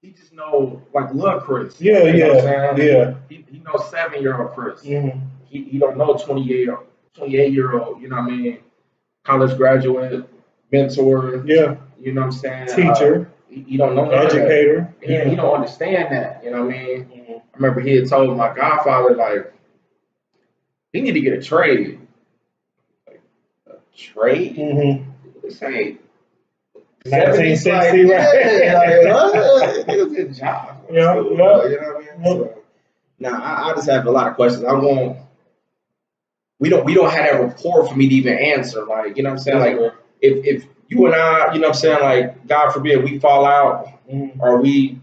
He just know like little Chris. Yeah. He knows 7-year-old Chris. Mm-hmm. He don't know 28-year-old. You know what I mean? College graduate, mentor. Yeah. You know what I'm saying? Teacher. He don't know educator. He don't understand that. You know what I mean? Mm-hmm. I remember he had told my godfather like he need to get a trade. Like a trade? Mm-hmm. This ain't 1960, like, right? Yeah, it was a job. Yeah. You know what I mean? So, now I just have a lot of questions. I want we don't have that rapport for me to even answer. Like, you know what I'm saying? Like, if you and I, you know what I'm saying, like, God forbid we fall out or we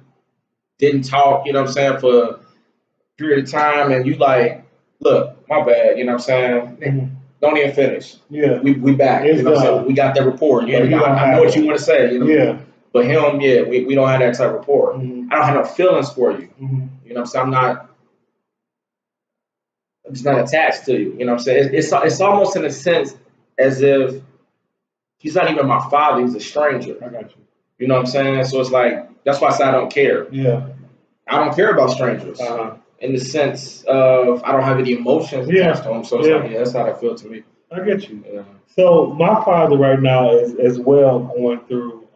didn't talk, you know what I'm saying, for a period of time, and you like, look, my bad, you know what I'm saying? Don't even finish. Yeah. We back. It's you know what I'm done. saying? We got that rapport. But you I know what you want to say. You know? Yeah. But him, we don't have that type of rapport. I don't have no feelings for you. You know what I'm saying? I'm just not attached to you. You know what I'm saying? It's almost in a sense as if he's not even my father. He's a stranger. I got you. You know what I'm saying? So it's like, that's why I say I don't care. Yeah. I don't care about strangers. In the sense of I don't have any emotions attached to them. So it's like, that's how that feels to me. I get you. Yeah. So my father right now is as well going through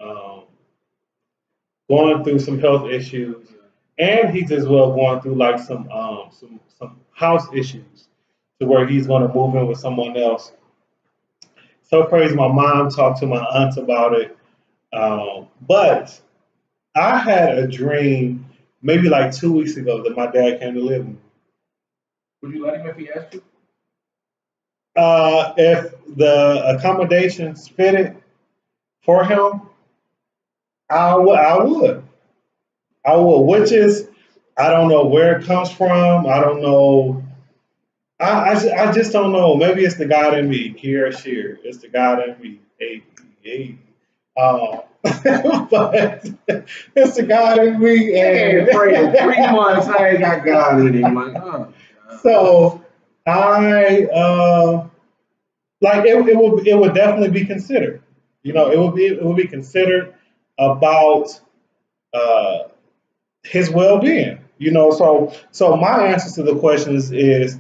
some health issues, and he's as well going through like some house issues to where he's going to move in with someone else. So crazy. My mom talked to my aunt about it, but I had a dream maybe like 2 weeks ago that my dad came to live with me. Would you let him if he asked you? If the accommodations fitted for him, I would. Which is, I don't know where it comes from. I don't know. I just don't know. Maybe it's the God in me, Kiera Shear. It's the God in me. But it's the God in me. And praying 3 months, I ain't got God in him. Like, oh. So I like it would definitely be considered. You know, it would be considered about his well-being. You know, so my answer to the question is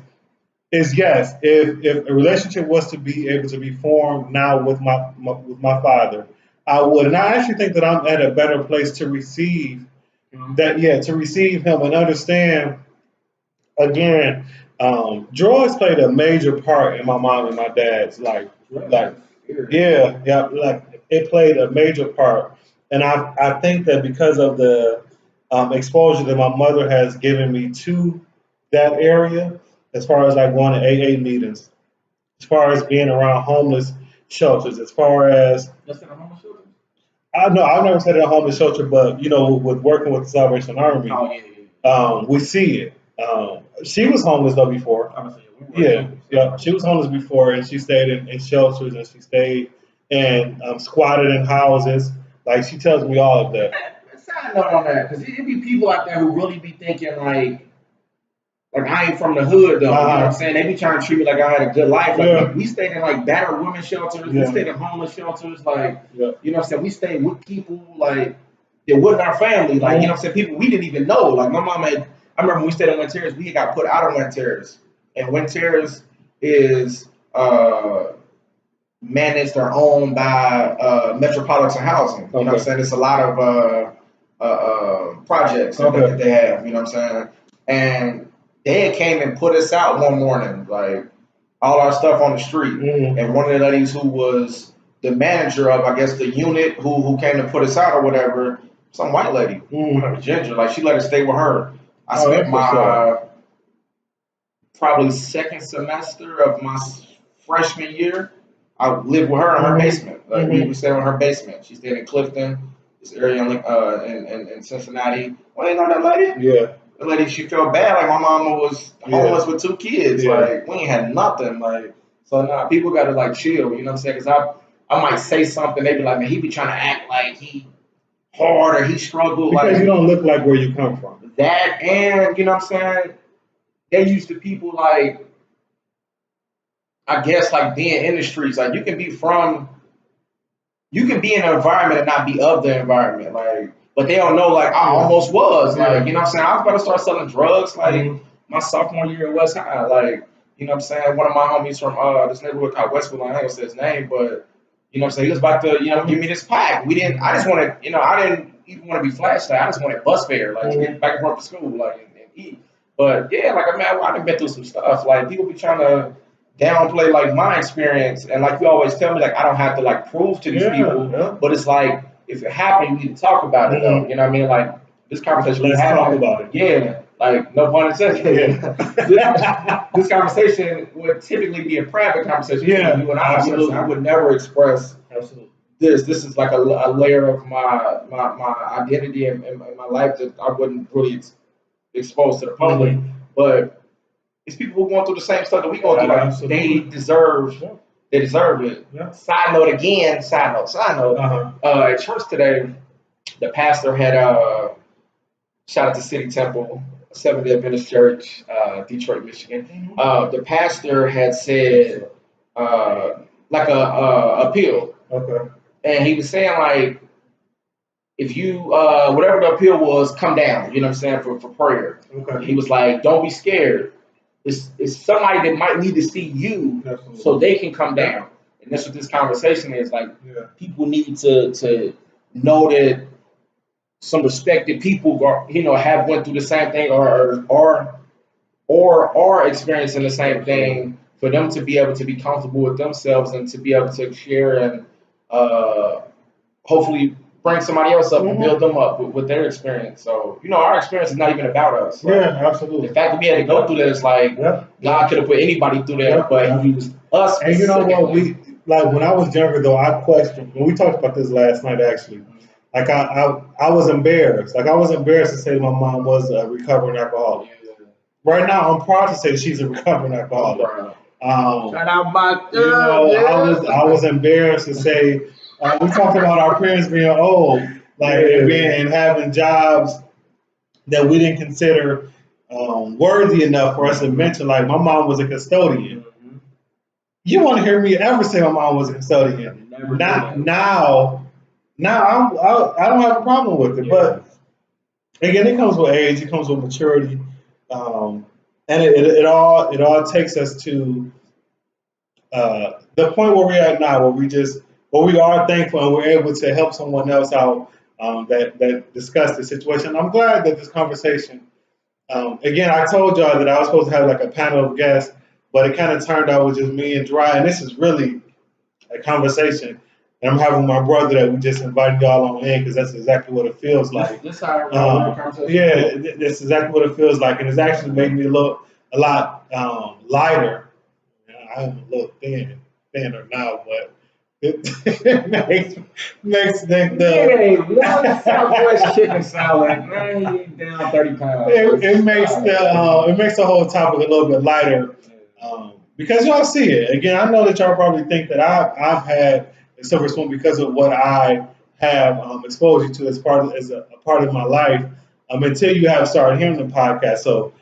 yes. If a relationship was to be able to be formed now with my father, I would. And I actually think that I'm at a better place to receive that. Yeah, to receive him and understand. Again, drugs played a major part in my mom and my dad's life. Like it played a major part, and I think that because of the exposure that my mother has given me to that area, as far as like going to AA meetings, as far as being around homeless shelters, as far as Just in a homeless shelter? I've never said in a homeless shelter, but you know, with working with the Salvation Army, we see it. She was homeless though before. She was homeless before, and she stayed in shelters, and she stayed and squatted in houses. Like, she tells me all of that. Side note on that, because it be people out there who really be thinking like I ain't from the hood though. You know what I'm saying? They be trying to treat me like I had a good life. Like we stayed in like battered women shelters. We stayed in homeless shelters. Like you know what I'm saying? We stayed with people like that wasn't our family. Like you know what I'm saying? People we didn't even know. Like my mom had. I remember when we stayed in Wind Terrace, we had got put out of Wind Terrace, and Wind Terrace is managed or owned by Metropolitan Housing. You know what I'm saying? It's a lot of projects that they have. You know what I'm saying? And they had came and put us out one morning, like all our stuff on the street. And one of the ladies who was the manager of, I guess, the unit who came to put us out or whatever, some white lady, Ginger, like she let us stay with her. I spent my probably second semester of my freshman year. I lived with her in her basement. Like we stayed in her basement. She stayed in Clifton, this area in Cincinnati. Well, you know that lady? Yeah. The lady, she felt bad. Like my mama was homeless with 2 kids. Like we ain't had nothing. Like so now people got to like chill. You know what I'm saying? Because I might say something. They be like, man, he be trying to act like he hard or he struggled. Because like, you don't look like where you come from. That and you know what I'm saying? They used to people like, I guess like being in the streets. Like you can be in an environment and not be of the environment. Like, but they don't know like I almost was. Like, you know what I'm saying? I was about to start selling drugs like my sophomore year at West High. Like, you know what I'm saying? One of my homies from this neighborhood called Westwood, I ain't gonna say his name, but you know what I'm saying? He was about to, give me this pack. I just wanted, I didn't even want to be flashed. I just wanted bus fare, like to get back and forth to school, like and eat. But yeah, like I done been through some stuff. Like people be trying to downplay like my experience, and like you always tell me, like I don't have to like prove to these people. But it's like if it happened, we need to talk about it though. You know what I mean? Like this conversation, let's talk about it. Yeah, like no pun intended. This conversation would typically be a private conversation. Yeah, You and I, absolutely. I would never express Absolutely. this is like a layer of my identity and my life that I wouldn't really expose to the public. Mhm. But it's people who going through the same stuff that we go through. Like Absolutely. they deserve it. Yeah. Side note again. Side note. At church today, the pastor had shout out to City Temple, Seventh-day Adventist Church, Detroit, Michigan. The pastor had said like a appeal. Okay. And he was saying like, if you whatever the appeal was, come down. You know what I'm saying, for prayer. Okay. He was like, don't be scared. It's somebody that might need to see you, so they can come down. And that's what this conversation is like. People need to know that some respected people, have went through the same thing or are experiencing the same thing, for them to be able to be comfortable with themselves and to be able to share and hopefully bring somebody else up and build them up with their experience. So, our experience is not even about us. Like, absolutely. the fact that we had to go through this, like, God could have put anybody through that, but He used us. And you know what? When I was younger, though, I questioned, when we talked about this last night, actually, like I was embarrassed. Like I was embarrassed to say my mom was a recovering alcoholic. Right now, I'm proud to say she's a recovering alcoholic. Shout out my girl. I was embarrassed to say, we talked about our parents being old, and having jobs that we didn't consider worthy enough for us to mention. Like my mom was a custodian. You want to hear me ever say my mom was a custodian? Now I don't have a problem with it. But again, it comes with age. It comes with maturity, and it all takes us to the point where we're at now, where we are thankful and we're able to help someone else out that discuss the situation. I'm glad that this conversation. Again, I told y'all that I was supposed to have like a panel of guests, but it kind of turned out with just me and Drye, and this is really a conversation. And I'm having my brother that we just invited y'all on in because that's exactly what it feels like. This how conversation. Yeah, that's exactly what it feels like, and it's actually made me look a lot lighter. I'm a little thinner now, but it makes one Southwest chicken salad. Man, you down 30 pounds. It makes the whole topic a little bit lighter because y'all see it. Again, I know that y'all probably think that I've had a silver spoon because of what I have exposed you to as a part of my life until you have started hearing the podcast. So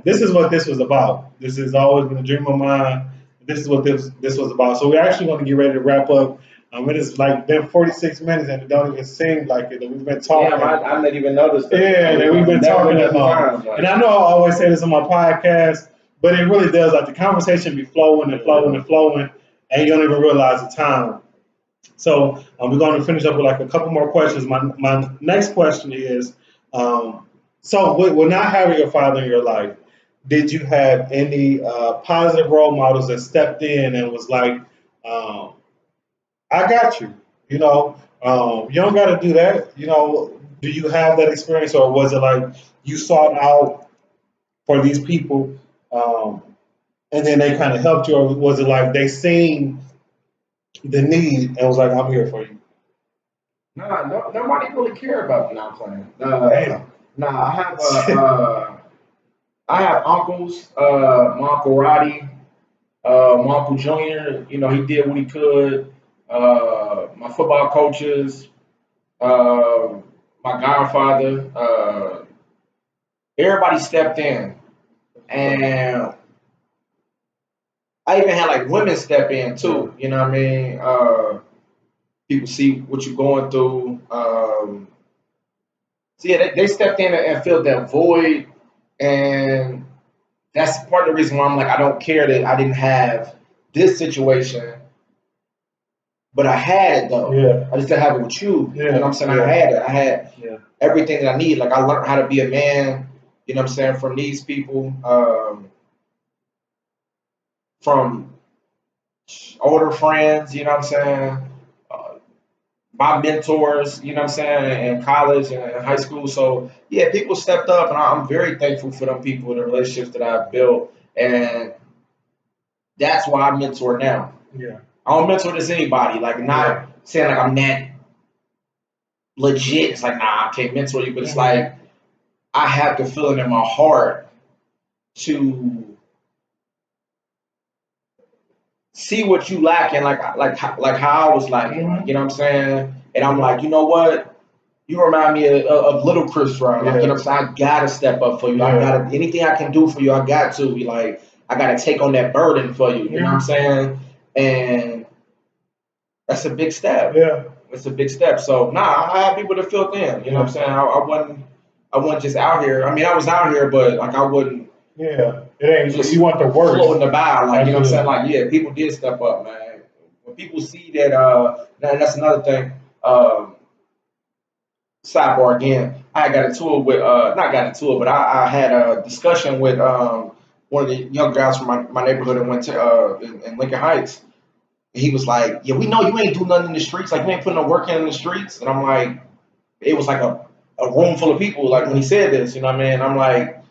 this is what this was about. This has always been a dream of mine. This is what this was about. So we're actually going to get ready to wrap up. It is like been 46 minutes and it don't even seem like it. We've been talking. Yeah, I didn't even notice that. Yeah, we've been talking that long. And I know I always say this on my podcast, but it really does. Like the conversation be flowing and flowing and flowing, and you don't even realize the time. So we're going to finish up with like a couple more questions. My next question is, so with not having your father in your life, did you have any positive role models that stepped in and was like, I got you, you don't got to do that. Do you have that experience, or was it like you sought out for these people and then they kind of helped you, or was it like they seen the need and was like, I'm here for you? Nah, nobody really care about me. I'm playing. I have uncles. My Uncle Roddy, my Uncle Junior. He did what he could. My football coaches, my godfather. Everybody stepped in, and I even had like women step in too. You know what I mean? People see what you're going through. So yeah, they stepped in and filled that void. And that's part of the reason why I'm like, I don't care that I didn't have this situation, but I had it though. Yeah. I just didn't have it with you. Yeah. You know what I'm saying? I had it. I had everything that I need. Like I learned how to be a man, you know what I'm saying, from these people, from older friends, you know what I'm saying? my mentors, you know what I'm saying, in college and in high school. So yeah, people stepped up, and I'm very thankful for them people, the relationships that I've built, and that's why I mentor now. Yeah. I don't mentor just anybody, like not saying like I'm that legit. It's like nah, I can't mentor you, but it's like I have the feeling in my heart to see what you lack in, like how I was lacking, you know what I'm saying? And I'm like, you know what? You remind me of little Chris Drye. Like, you know what I'm saying? I gotta step up for you. I gotta anything I can do for you, I got to. Like, I gotta take on that burden for you. You know what I'm saying? And that's a big step. Yeah. It's a big step. So I have people that feel thin. You know what I'm saying? I wasn't just out here. I mean, I was out here, but like I wouldn't. Yeah. It ain't Just you want the worst. Floating the bow, like you know what I'm saying? Like yeah, people did step up, man. When people see that, and that's another thing. Sidebar again. I got into it with not got into it, but I had a discussion with one of the young guys from my neighborhood and went to in Lincoln Heights. And he was like, "Yeah, we know you ain't do nothing in the streets. Like you ain't putting no work in the streets." And I'm like, it was like a room full of people. Like when he said this, you know what I mean? I'm like,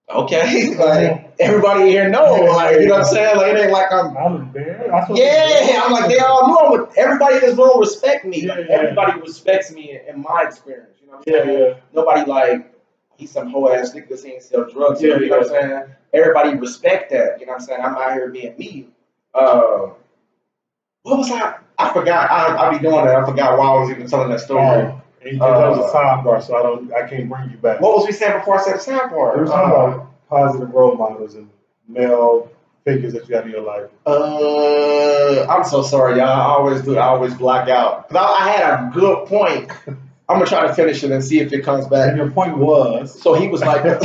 okay, like everybody here know, like you know what I'm saying? Like it ain't like I'm there. Yeah, I'm like they all know. Everybody in this room respect me. Like, everybody respects me in my experience. You know what I'm saying? Yeah. Nobody like he's some whole ass nigga that ain't sell drugs. You know what I'm saying? Everybody respect that. You know what I'm saying? I'm out here being me. What was I forgot. I be doing that. I forgot why I was even telling that story. That was a sidebar, so I can't bring you back. What was we saying before I said the sidebar? We were talking about positive role models and male figures that you have in your life. I'm so sorry, y'all. I always black out. Cause I had a good point. I'm gonna try to finish it and see if it comes back. And your point was, so he was like, right,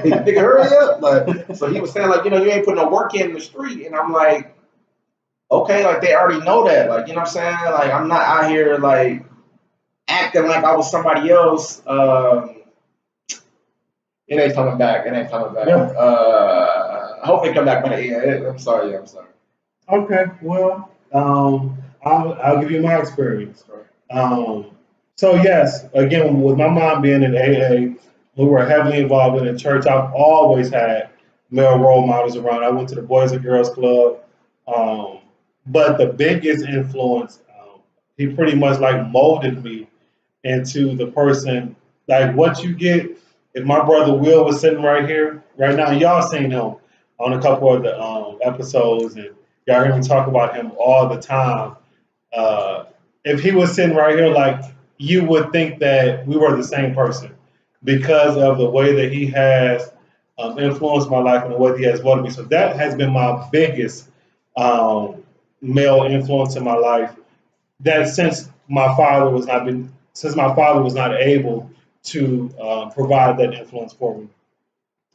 nigga, hurry up. Like, so he was saying like, you know, you ain't putting no work in the street, and I'm like, okay, like they already know that, like, you know what I'm saying? Like, I'm not out here like acting like I was somebody else. It ain't coming back. It ain't coming back. I hope they come back by the end. I'm sorry. Okay, well, I'll give you my experience. So yes, again, with my mom being in AA, we were heavily involved in the church. I've always had male role models around. I went to the Boys and Girls Club, but the biggest influence, he pretty much like molded me into the person, like what you get. If my brother Will was sitting right here, right now, y'all seen him on a couple of the episodes, and y'all hear me talk about him all the time. If he was sitting right here, like you would think that we were the same person because of the way that he has influenced my life and the way that he has molded me. So that has been my biggest male influence in my life. That since my father was not able to provide that influence for me.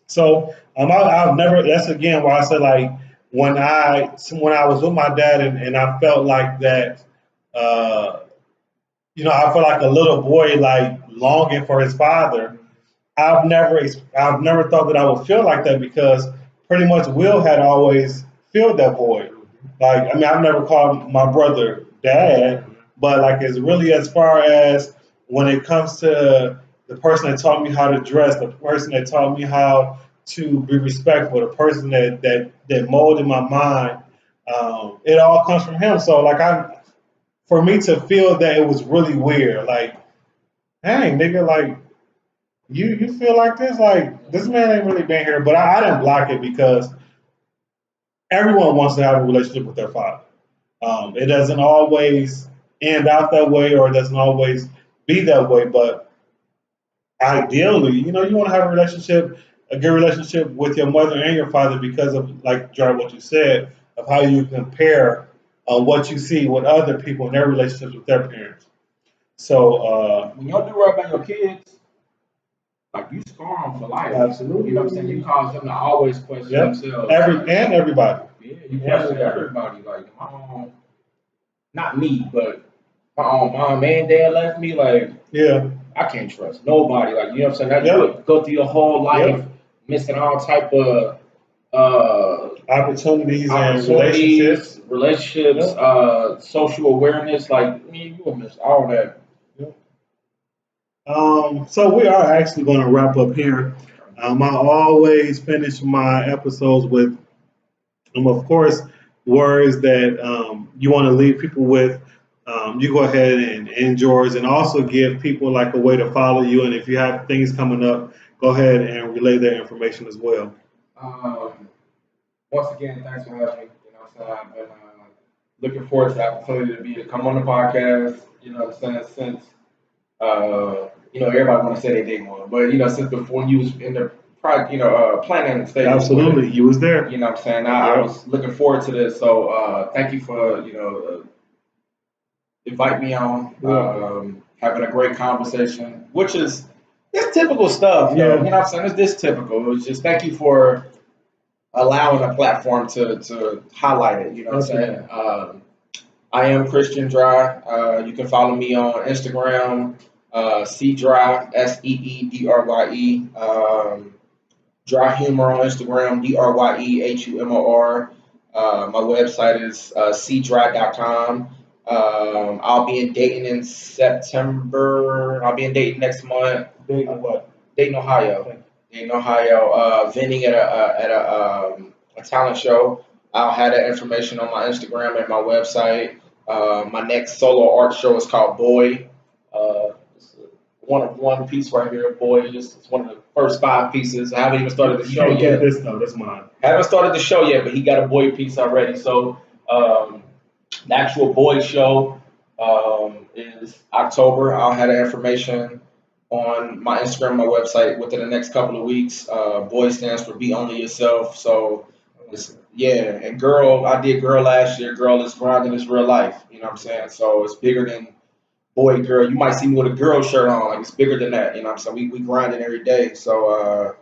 So I've never. That's again why I said like when I was with my dad and I felt like that. I felt like a little boy like longing for his father. I've never thought that I would feel like that because pretty much Will had always filled that void. Like I mean, I've never called my brother dad, but like it's really as far as when it comes to the person that taught me how to dress, the person that taught me how to be respectful, the person that molded my mind, it all comes from him. So like for me to feel that it was really weird, like, dang nigga, like you feel like this, like this man ain't really been here, but I didn't block it because everyone wants to have a relationship with their father. It doesn't always end out that way, or it doesn't always be that way, but ideally, you want to have a good relationship with your mother and your father because of, like, Jar, what you said, of how you compare what you see with other people in their relationships with their parents. So when y'all do right by your kids, like you scar them for life. Absolutely. You know what I'm saying? You cause them to always question themselves. Everybody. Yeah, you question everybody. Like my own, not me, but my own mom and dad left me. Like I can't trust nobody. Like you know what I'm saying? That you go through your whole life missing all type of opportunities and relationships. Social awareness. Like, man, you will miss all that. So we are actually going to wrap up here. I always finish my episodes with, of course, words that you want to leave people with. You go ahead and end yours, and also give people like a way to follow you. And if you have things coming up, go ahead and relay their information as well. Once again, thanks for having me. You know what I'm saying? I've been looking forward to the opportunity to come on the podcast. You know what I'm saying? Since everybody want to say they did one, but since before you was in the planning stage. Absolutely, you was there. You know what I'm saying? I was looking forward to this. So thank you for invite me on. Having a great conversation, which is it's typical stuff. You know what I'm saying? It's this typical. It's just thank you for allowing a platform to highlight it. You know what I'm saying? I am Chris Drye. You can follow me on Instagram, Drye, SEEDRYE. Dry Humor on Instagram, DRYEHUMOR. My website is cdry.com. I'll be in Dayton in September. I'll be in Dayton next month. Dayton what? Dayton, Ohio. Dayton, Ohio. Vending at a talent show. I'll have that information on my Instagram and my website. My next solo art show is called Boy. It's one piece right here, Boy. It's one of the first 5 pieces. I haven't even started the show yet. This though, that's mine. I haven't started the show yet, but he got a Boy piece already. So the actual Boy show is October. I'll have the information on my Instagram, my website within the next couple of weeks. Boy stands for Be Only Yourself. So and girl, I did girl last year. Girl is grinding is real life. You know what I'm saying? So it's bigger than boy, girl. You might see me with a girl shirt on. Like it's bigger than that. You know what I'm saying? We grinding every day. So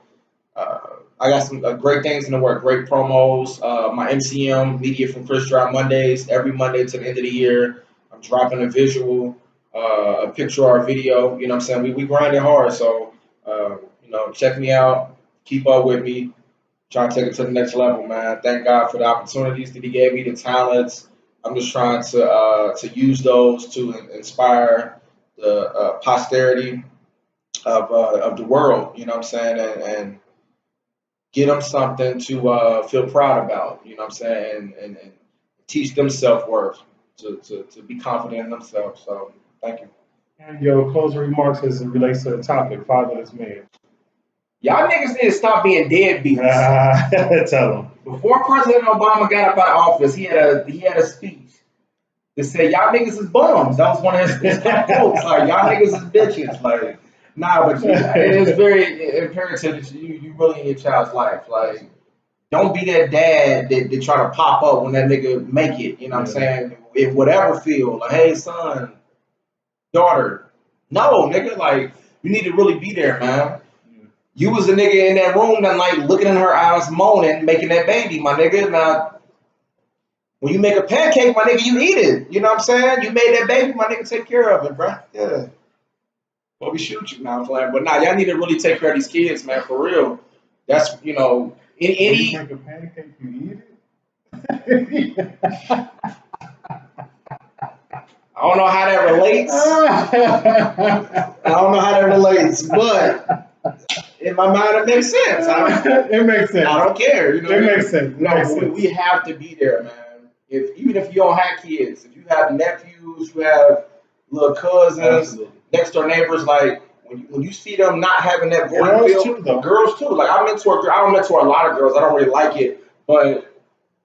I got some great things in the work. Great promos. My MCM media from Chris Drye Mondays. Every Monday to the end of the year, I'm dropping a visual, a picture or a video. You know what I'm saying? We grinding hard. So check me out. Keep up with me. Trying to take it to the next level, man. Thank God for the opportunities that He gave me, the talents. I'm just trying to use those to inspire the posterity of the world. You know what I'm saying, and get them something to feel proud about. You know what I'm saying, and teach them self-worth to be confident in themselves. So thank you. And your closing remarks as it relates to the topic, Fatherless Men. Y'all niggas need to stop being deadbeats. Tell them. Before President Obama got up out of office, he had a speech that said y'all niggas is bums. That was one of his quotes. Like y'all niggas is bitches. Like but it is very imperative that you really in your child's life. Like don't be that dad that try to pop up when that nigga make it. You know what I'm saying? In whatever field. Like hey son, daughter. No nigga. Like you need to really be there, man. You was a nigga in that room that like looking in her eyes, moaning, making that baby, my nigga. Now, when you make a pancake, my nigga, you eat it. You know what I'm saying? You made that baby, my nigga, take care of it, bro. Yeah. Well, we shoot you now, flag. But y'all need to really take care of these kids, man, for real. That's any. When you make a pancake, you eat it. I don't know how that relates. But. In my mind, it makes sense. It makes sense. I don't care. You know it makes sense. We have to be there, man. Even if you don't have kids, if you have nephews, you have little cousins, next door neighbors, like when you see them not having that boy feel, girls too. Like I don't mentor a lot of girls. I don't really like it, but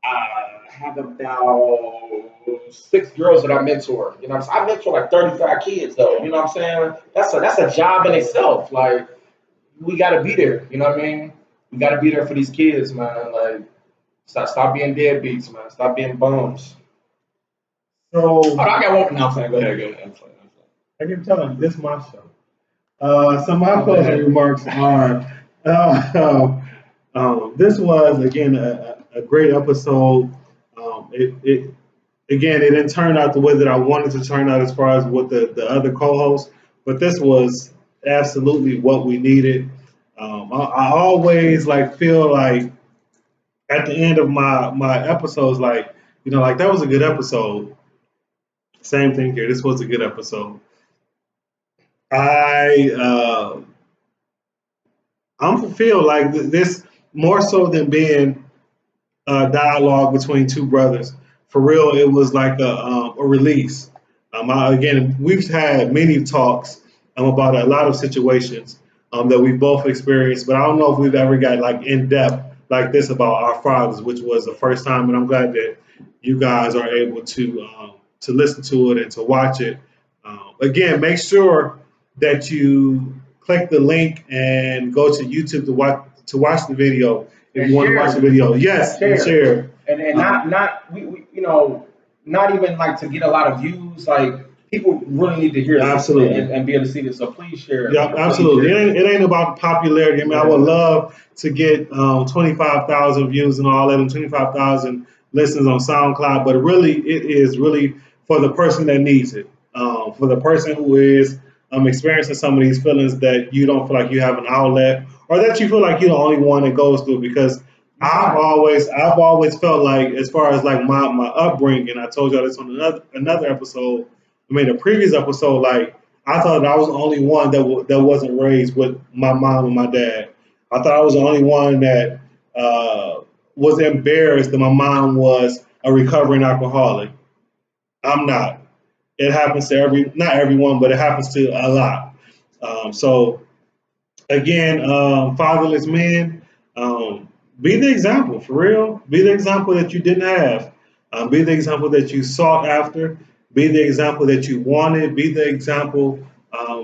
I have about 6 girls that I mentor. You know what I'm saying? I mentor like 35 kids though. You know what I'm saying? That's a job in itself. Like. We gotta be there, you know what I mean? We gotta be there for these kids, man. Like, stop being deadbeats, man. Stop being bums. So, I got one. No, I'm saying, go ahead. I can tell them this is my show. So my closing remarks are: this was again a great episode. It didn't turn out the way that I wanted to turn out as far as with the other co-hosts, but this was absolutely what we needed. I always feel like at the end of my episodes, like, like that was a good episode. Same thing here. This was a good episode. I I'm fulfilled. Like this more so than being a dialogue between two brothers. For real, it was like a release. Again, we've had many talks about a lot of situations that we've both experienced, but I don't know if we've ever got like in depth like this about our fathers, which was the first time. And I'm glad that you guys are able to listen to it and to watch it. Again, make sure that you click the link and go to YouTube to watch the video if And you want to watch the video. Yes, and share. And not we not even like to get a lot of views. Like people really need to hear this Absolutely. and be able to see this. So please share. Yeah, Please absolutely. share. It ain't about popularity. I mean, I would love to get 25,000 views and all that, and 25,000 listens on SoundCloud. But really, it is really for the person that needs it, for the person who is experiencing some of these feelings that you don't feel like you have an outlet, or that you feel like you're the only one that goes through. Because I've always felt like, as far as like my upbringing, I told y'all this on another episode. I mean, a previous episode, like I thought I was the only one that wasn't raised with my mom and my dad. I thought I was the only one that was embarrassed that my mom was a recovering alcoholic. I'm not. It happens to not everyone, but it happens to a lot. So again, fatherless men, be the example for real. Be the example that you didn't have. Be the example that you sought after. Be the example that you wanted. Be the example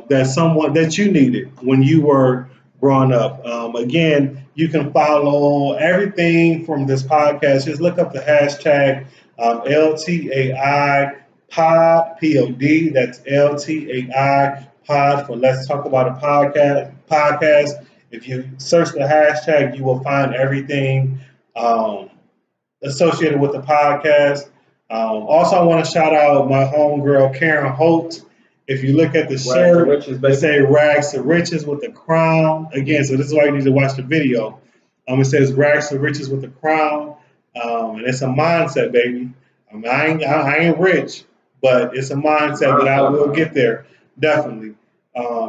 that someone that you needed when you were growing up. Again, you can follow everything from this podcast. Just look up the hashtag LTAI pod, POD. That's LTAI pod for Let's Talk About a Podcast. If you search the hashtag, you will find everything associated with the podcast. Also, I want to shout out my homegirl, Karen Holt. If you look at the shirt, it say Rags to Riches with the crown. Again, so this is why you need to watch the video. It says Rags to Riches with the crown. And it's a mindset, baby. I mean, I ain't rich, but it's a mindset that I will get there, definitely.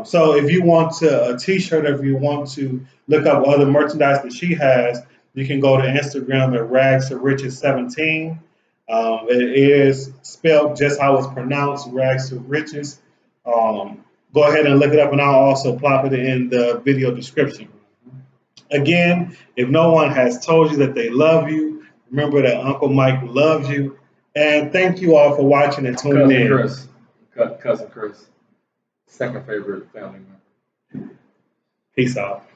So if you want a t-shirt, if you want to look up other merchandise that she has, you can go to Instagram at Rags to Riches 17. It is spelled just how it's pronounced, Rags to Riches. Go ahead and look it up, and I'll also plop it in the video description. Again, if no one has told you that they love you, remember that Uncle Mike loves you. And thank you all for watching and tuning in. Cousin Chris, second favorite family member. Peace out.